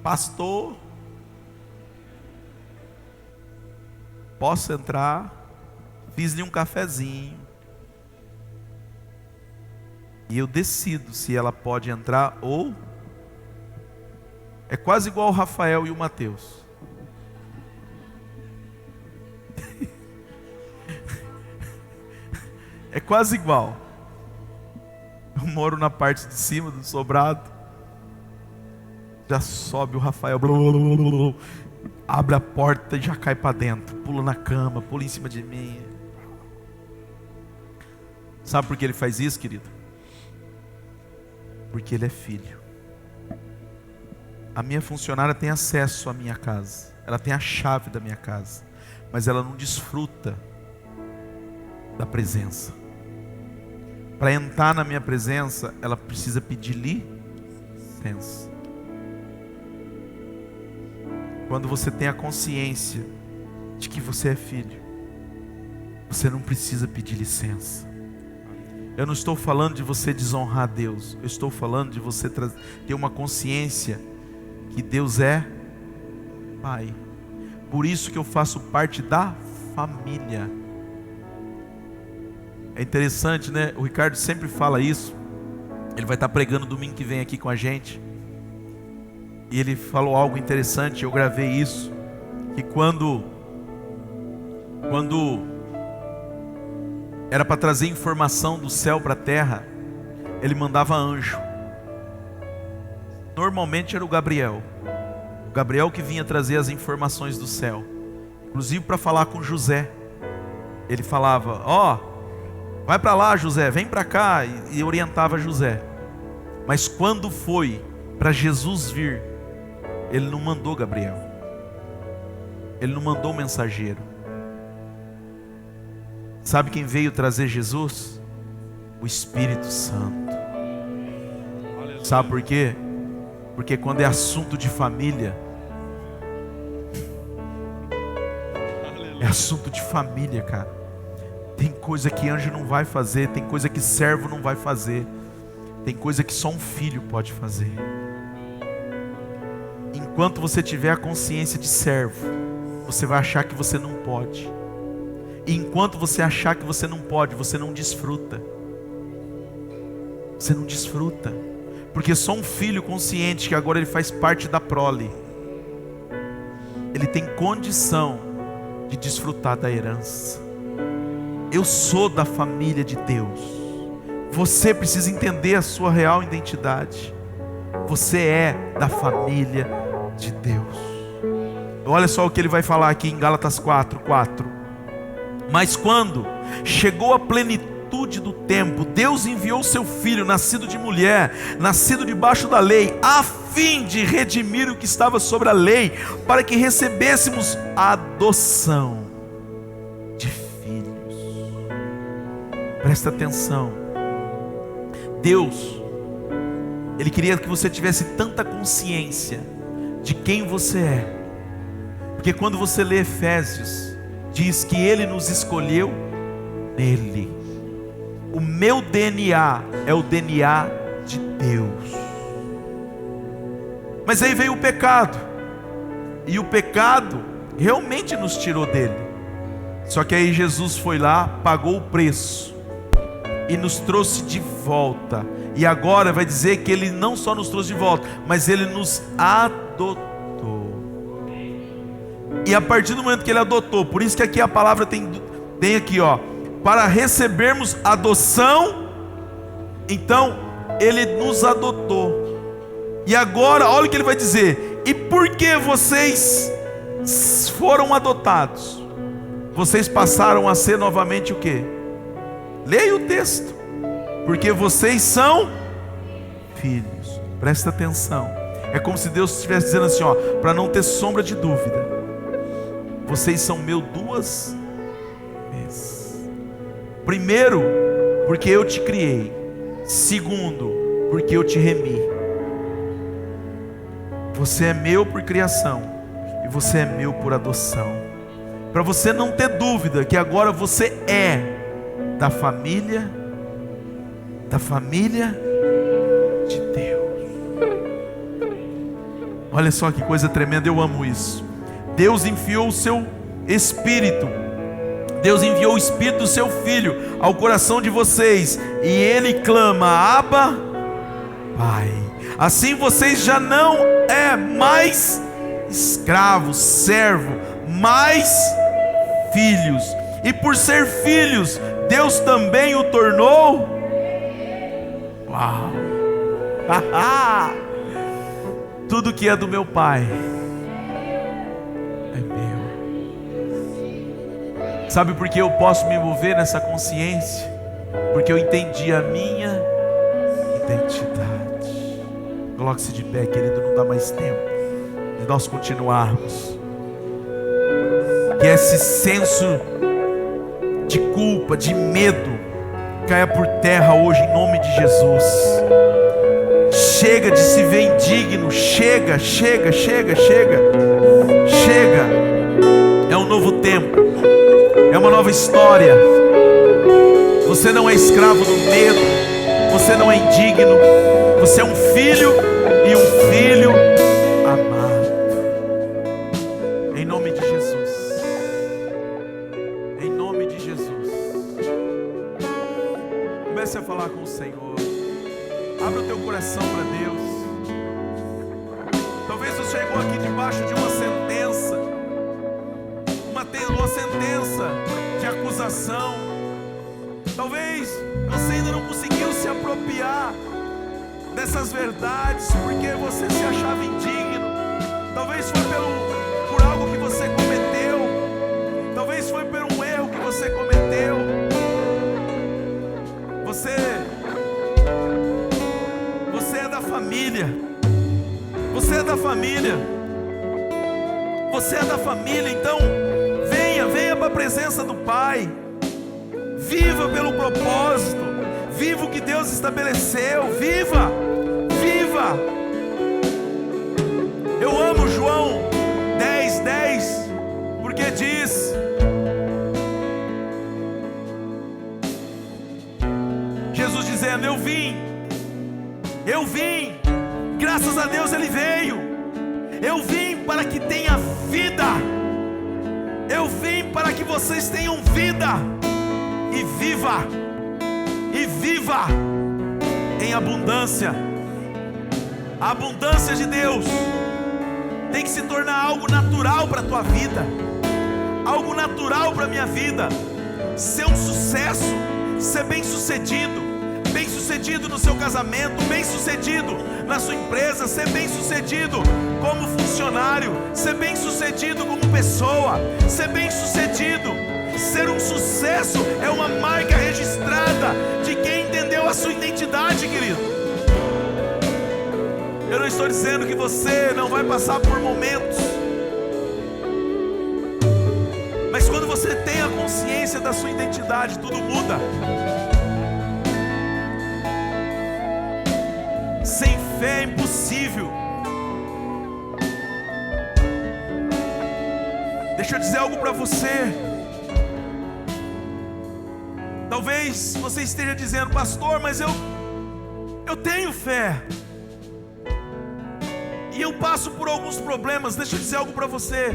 pastor, posso entrar? Fiz-lhe um cafezinho. E eu decido se ela pode entrar ou... É quase igual o Rafael e o Mateus. É quase igual. Eu moro na parte de cima do sobrado. Já sobe o Rafael, abre a porta e já cai para dentro. Pula na cama, pula em cima de mim. Sabe por que ele faz isso, querido? Porque ele é filho. A minha funcionária tem acesso à minha casa. Ela tem a chave da minha casa. Mas ela não desfruta da presença. Para entrar na minha presença, ela precisa pedir licença. Quando você tem a consciência de que você é filho, você não precisa pedir licença. Eu não estou falando de você desonrar Deus. Eu estou falando de você ter uma consciência que Deus é Pai. Por isso que eu faço parte da família. É interessante, né? O Ricardo sempre fala isso. Ele vai estar pregando domingo que vem aqui com a gente. E ele falou algo interessante, eu gravei isso. Que quando era para trazer informação do céu para a terra, ele mandava anjo. Normalmente era o Gabriel. O Gabriel que vinha trazer as informações do céu. Inclusive para falar com José. Ele falava: ó, vai para lá, José, vem para cá. E orientava José. Mas quando foi para Jesus vir, ele não mandou Gabriel. Ele não mandou mensageiro. Sabe quem veio trazer Jesus? O Espírito Santo. Sabe por quê? Porque quando é assunto de família, é assunto de família, cara. Tem coisa que anjo não vai fazer, tem coisa que servo não vai fazer, tem coisa que só um filho pode fazer. Enquanto você tiver a consciência de servo, você vai achar que você não pode. E enquanto você achar que você não pode, você não desfruta. Você não desfruta. Porque só um filho consciente que agora ele faz parte da prole, ele tem condição de desfrutar da herança. Eu sou da família de Deus. Você precisa entender a sua real identidade. Você é da família de Deus. Olha só o que ele vai falar aqui em Gálatas 4:4. Mas quando chegou a plenitude do tempo, Deus enviou seu filho, nascido de mulher, nascido debaixo da lei, a fim de redimir o que estava sobre a lei, para que recebêssemos a adoção de filhos. Presta atenção. Deus, Ele queria que você tivesse tanta consciência de quem você é, porque quando você lê Efésios, diz que Ele nos escolheu nele. O meu DNA é o DNA de Deus. Mas aí veio o pecado, e o pecado realmente nos tirou dele. Só que aí Jesus foi lá, pagou o preço e nos trouxe de volta. E agora vai dizer que Ele não só nos trouxe de volta, mas Ele nos adotou. E a partir do momento que Ele adotou, por isso que aqui a palavra tem aqui, ó, para recebermos adoção. Então Ele nos adotou. E agora olha o que Ele vai dizer: e por que vocês foram adotados? Vocês passaram a ser novamente o quê? Leia o texto. Porque vocês são filhos. Presta atenção. É como se Deus estivesse dizendo assim, ó, para não ter sombra de dúvida: vocês são meus 2 vezes. Primeiro, porque eu te criei. Segundo, porque eu te remi. Você é meu por criação e você é meu por adoção. Para você não ter dúvida que agora você é da família de Deus. Olha só que coisa tremenda, eu amo isso. Deus enviou o seu Espírito. Deus enviou o Espírito do seu Filho ao coração de vocês, e Ele clama: Abba, Pai. Assim vocês já não é mais escravo, servo, mas filhos. E por ser filhos, Deus também o tornou. Uau! Tudo que é do meu Pai é meu. Sabe por que eu posso me mover nessa consciência? Porque eu entendi a minha identidade. Coloque-se de pé, querido, não dá mais tempo de nós continuarmos. Que esse senso de culpa, de medo, caia por terra hoje em nome de Jesus. Chega de se ver indigno. Chega. É um novo tempo, é uma nova história. Você não é escravo do medo, você não é indigno, você é um filho, e um filho amado. Em nome de Jesus. Em nome de Jesus. Comece a falar com o Senhor. Abra o teu coração para Deus. Talvez você chegou aqui debaixo de uma sentença, uma sentença de acusação. Talvez você ainda não conseguiu se apropriar dessas verdades porque você se achava indigno. Talvez foi por algo que você cometeu. Talvez foi por um erro que você cometeu. Você é da família. Você é da família. Você é da família. Então venha para a presença do Pai. Viva pelo propósito. Viva o que Deus estabeleceu. Viva. Eu amo João 10:10, porque diz: Jesus dizendo, eu vim, graças a Deus Ele veio. Eu vim para que tenha vida. Eu vim para que vocês tenham vida e viva em abundância. A abundância de Deus tem que se tornar algo natural para a tua vida, algo natural para a minha vida. Ser um sucesso, ser bem-sucedido no seu casamento, bem-sucedido na sua empresa, ser bem-sucedido como funcionário, ser bem-sucedido como pessoa, ser bem-sucedido. Ser um sucesso é uma marca registrada de quem entendeu a sua identidade, querido. Eu não estou dizendo que você não vai passar por momentos, mas quando você tem a consciência da sua identidade, tudo muda. Sem fé é impossível. Deixa eu dizer algo para você. Talvez você esteja dizendo, pastor, mas eu tenho fé e eu passo por alguns problemas. Deixa eu dizer algo para você.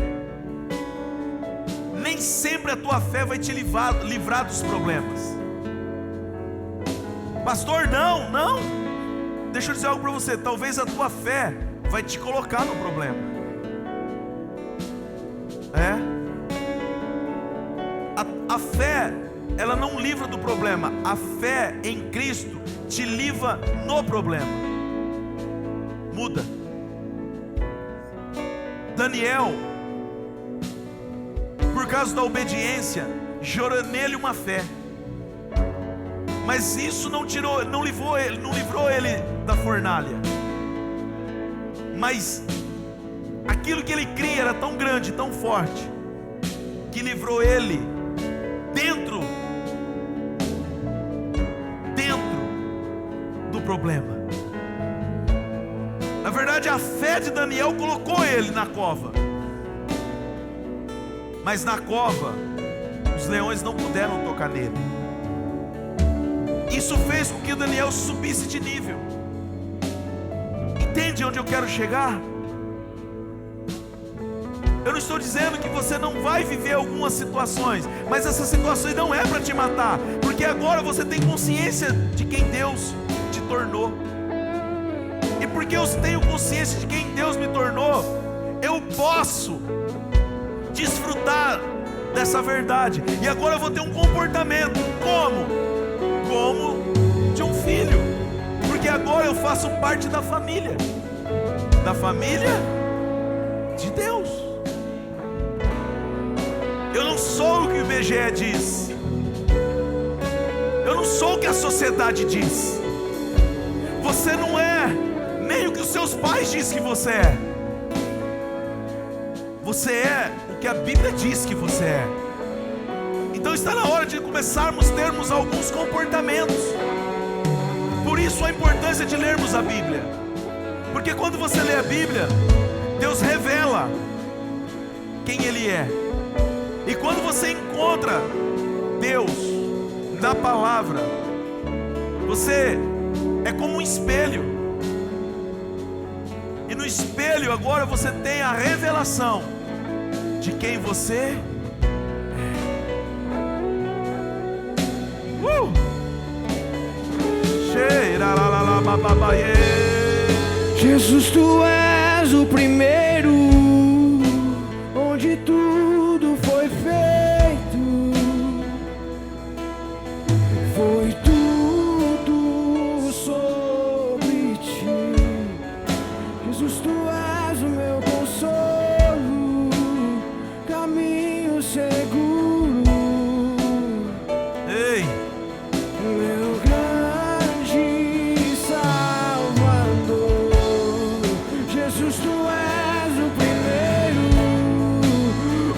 Nem sempre a tua fé vai te livrar dos problemas. Pastor, não. Deixa eu dizer algo para você. Talvez a tua fé vai te colocar no problema. A fé, ela não livra do problema. A fé em Cristo te livra no problema. Muda. Daniel, por causa da obediência, gerou nele uma fé. Mas isso não livrou ele da fornalha. Mas aquilo que ele cria era tão grande, tão forte, que livrou ele dentro do problema. Na verdade, a fé de Daniel colocou ele na cova. Mas na cova, os leões não puderam tocar nele. Isso fez com que Daniel subisse de nível. Entende onde eu quero chegar? Eu não estou dizendo que você não vai viver algumas situações, mas essas situações não é para te matar, porque agora você tem consciência de quem Deus te tornou. E porque eu tenho consciência de quem Deus me tornou, eu posso desfrutar dessa verdade. E agora eu vou ter um comportamento como de um filho, porque agora eu faço parte da família de Deus. Eu não sou o que o IBGE diz, eu não sou o que a sociedade diz. Você não é nem o que os seus pais dizem que você é. Você é o que a Bíblia diz que você é. Então está na hora de começarmos a termos alguns comportamentos. Por isso a importância de lermos a Bíblia, porque quando você lê a Bíblia, Deus revela quem Ele é. E quando você encontra Deus na palavra, você é como um espelho. E no espelho agora você tem a revelação de quem você é. Jesus, tu és o primeiro, onde tudo foi feito, foi tudo sobre ti. Jesus, tu és o meu consolo, caminho seguro. Ei, Meu grande Salvador, Jesus, tu és o primeiro,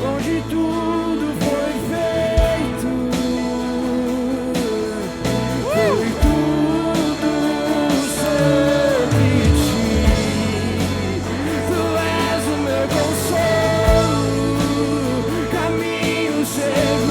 onde tudo foi feito, foi tudo sobre ti. Tu és o meu consolo, caminho seguro.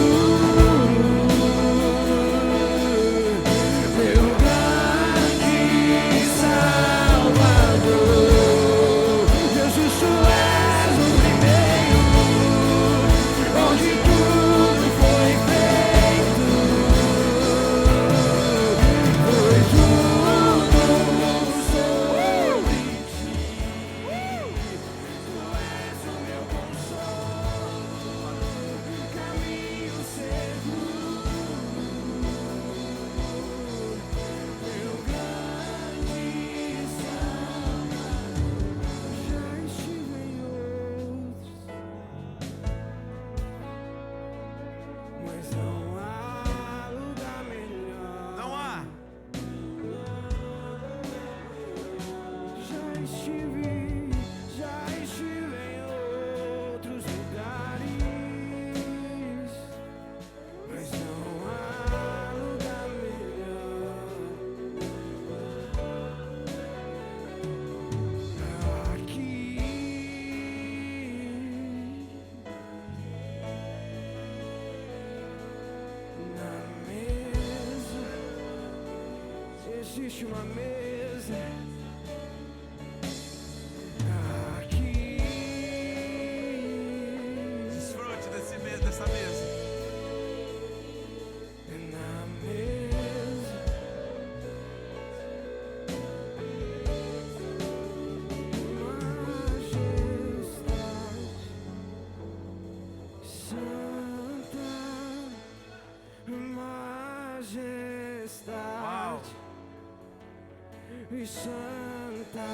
Existe uma mesa aqui. desfrute dessa mesa. Na mesa majestade, e santa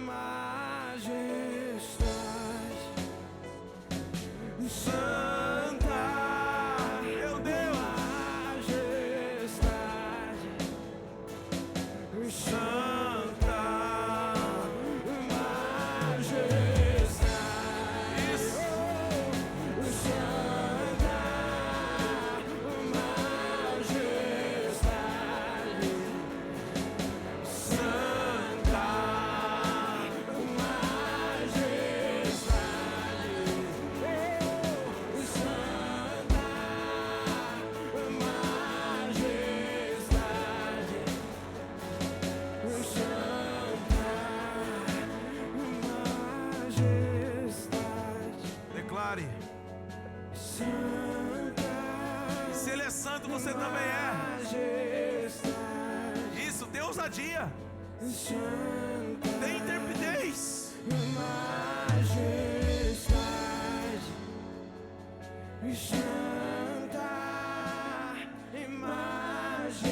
majestade, santa, meu Deus, majestade, santa majestade, Santo você também é. Isso, tem ousadia. Tem intrepidez. Santa e majestade,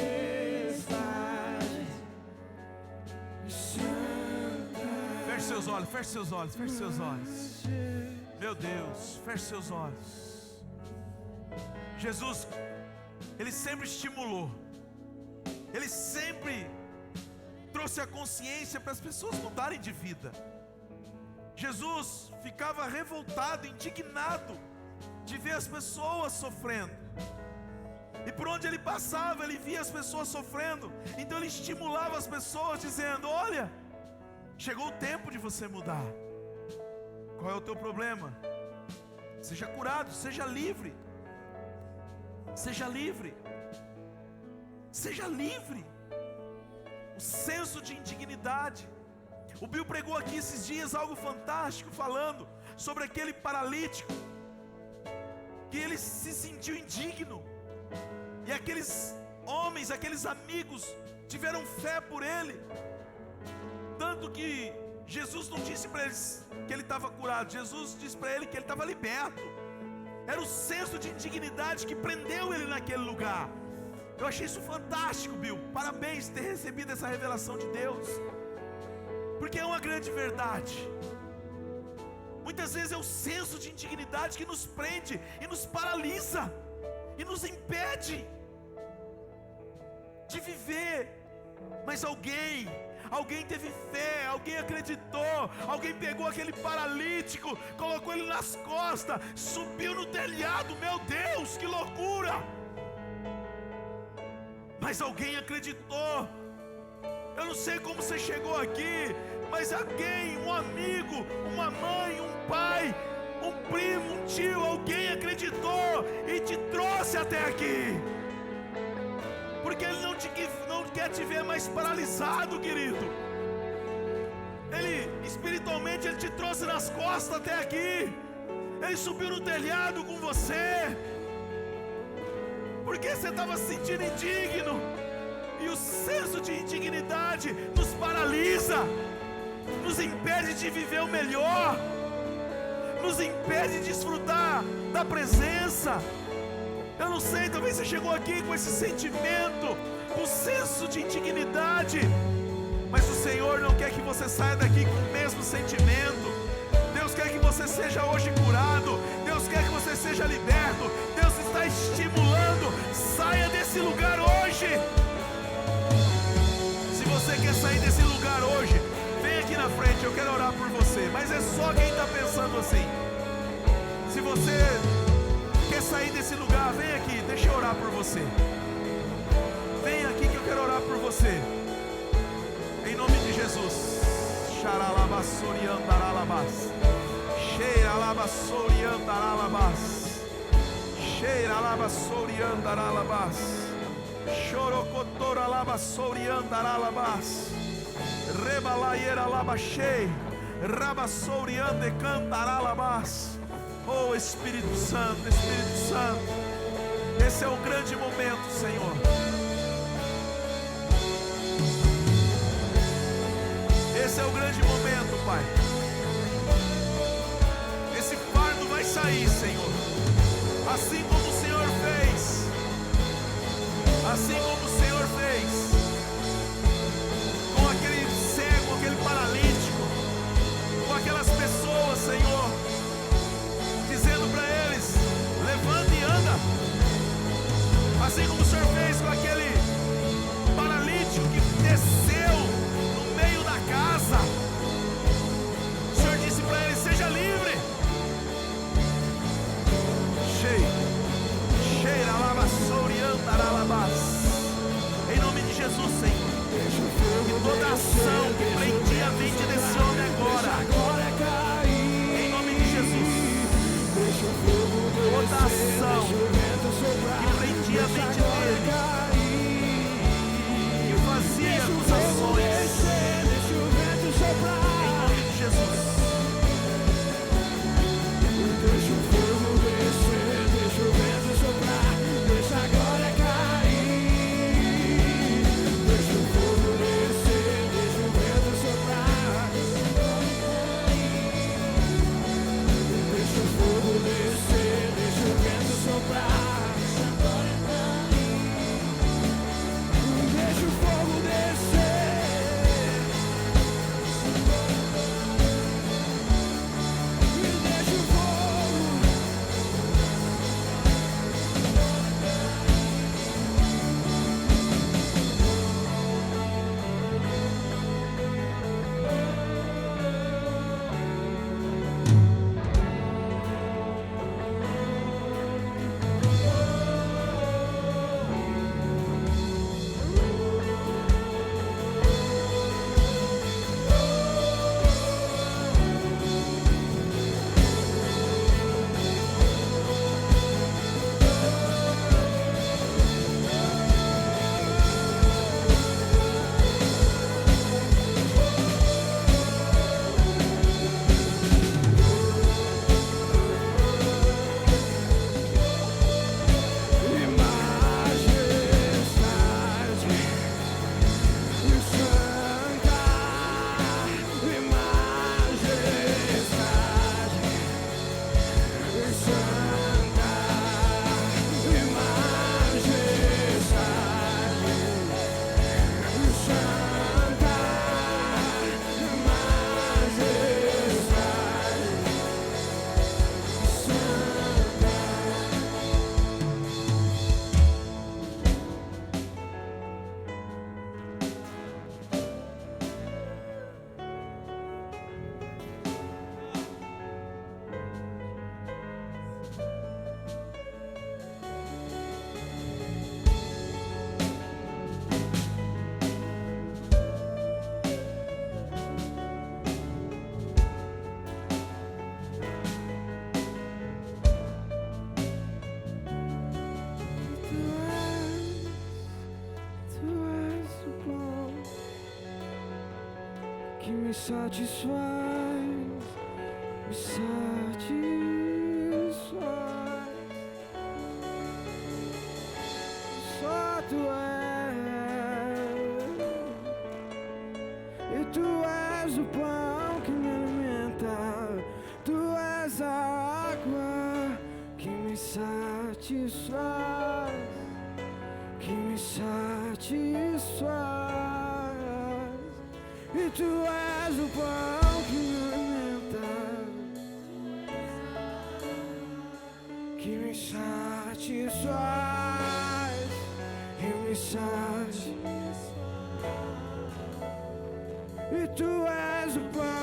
Santa. Feche seus olhos, feche seus olhos, feche seus olhos. Meu Deus, feche seus olhos. Jesus, Ele sempre estimulou, Ele sempre trouxe a consciência para as pessoas mudarem de vida. Jesus ficava revoltado, indignado de ver as pessoas sofrendo. E por onde Ele passava, Ele via as pessoas sofrendo. Então Ele estimulava as pessoas dizendo: olha, chegou o tempo de você mudar. Qual é o teu problema? Seja curado, seja livre. Seja livre. Seja livre. O senso de indignidade. O Bill pregou aqui esses dias algo fantástico, falando sobre aquele paralítico, que ele se sentiu indigno, e aqueles homens, aqueles amigos tiveram fé por ele, tanto que Jesus não disse para eles que ele estava curado. Jesus disse para ele que ele estava liberto. Era o senso de indignidade que prendeu ele naquele lugar. Eu achei isso fantástico, Bill. Parabéns por ter recebido essa revelação de Deus, porque é uma grande verdade. Muitas vezes é o senso de indignidade que nos prende e nos paralisa e nos impede de viver. Mas alguém teve fé, alguém acreditou, alguém pegou aquele paralítico, colocou ele nas costas, subiu no telhado. Meu Deus, que loucura! Mas alguém acreditou. Eu não sei como você chegou aqui, mas alguém, um amigo, uma mãe, um pai, um primo, um tio, alguém acreditou e te trouxe até aqui. Porque Ele não quer te ver mais paralisado, querido. Ele, espiritualmente, Ele te trouxe nas costas até aqui. Ele subiu no telhado com você, porque você estava se sentindo indigno. E o senso de indignidade nos paralisa, nos impede de viver o melhor, nos impede de desfrutar da presença. Eu não sei, talvez você chegou aqui com esse sentimento, com senso de indignidade, mas o Senhor não quer que você saia daqui com o mesmo sentimento. Deus quer que você seja hoje curado. Deus quer que você seja liberto. Deus está estimulando. Saia desse lugar hoje. Se você quer sair desse lugar hoje, vem aqui na frente, eu quero orar por você. Mas é só quem está pensando assim. Se você quer sair desse lugar, vem aqui, deixa eu orar por você. Vem aqui que eu quero orar por você. Em nome de Jesus. Xaralabassoriandaralabas. Cheiralabassoriandaralabas. Cheiralabassoriandaralabas. Chorocotoralabassoriandaralabas. Rebalaiera-labachei. Rabassoriandecantaralabas. Oh Espírito Santo, Espírito Santo, esse é um grande momento, Senhor. Esse é o grande momento, Pai. Esse fardo vai sair, Senhor. Assim como o Senhor fez. Assim como o Senhor fez com aquele cego, aquele paralítico, com aquelas pessoas, Senhor, dizendo para eles: levanta e anda. Assim como o Senhor fez com aquele paralítico que desceu no meio da casa. O Senhor disse para ele: seja livre. Cheira lavassoriandaralabas. Em nome de Jesus, Senhor, que toda ação que prendia a mente desse homem agora, em nome de Jesus, toda ação que prendia a mente dele, que fazia acusações, em nome de Jesus, deixa o fogo descer, deixa o vento soprar, deixa a glória cair. me satisfaz, me satisfaz. Só tu és, e tu és o pão que me alimenta, tu és a água que me satisfaz, que me satisfaz. E tu és o pão que me alimenta, que me satisfaz, que me satisfaz. E tu és o pão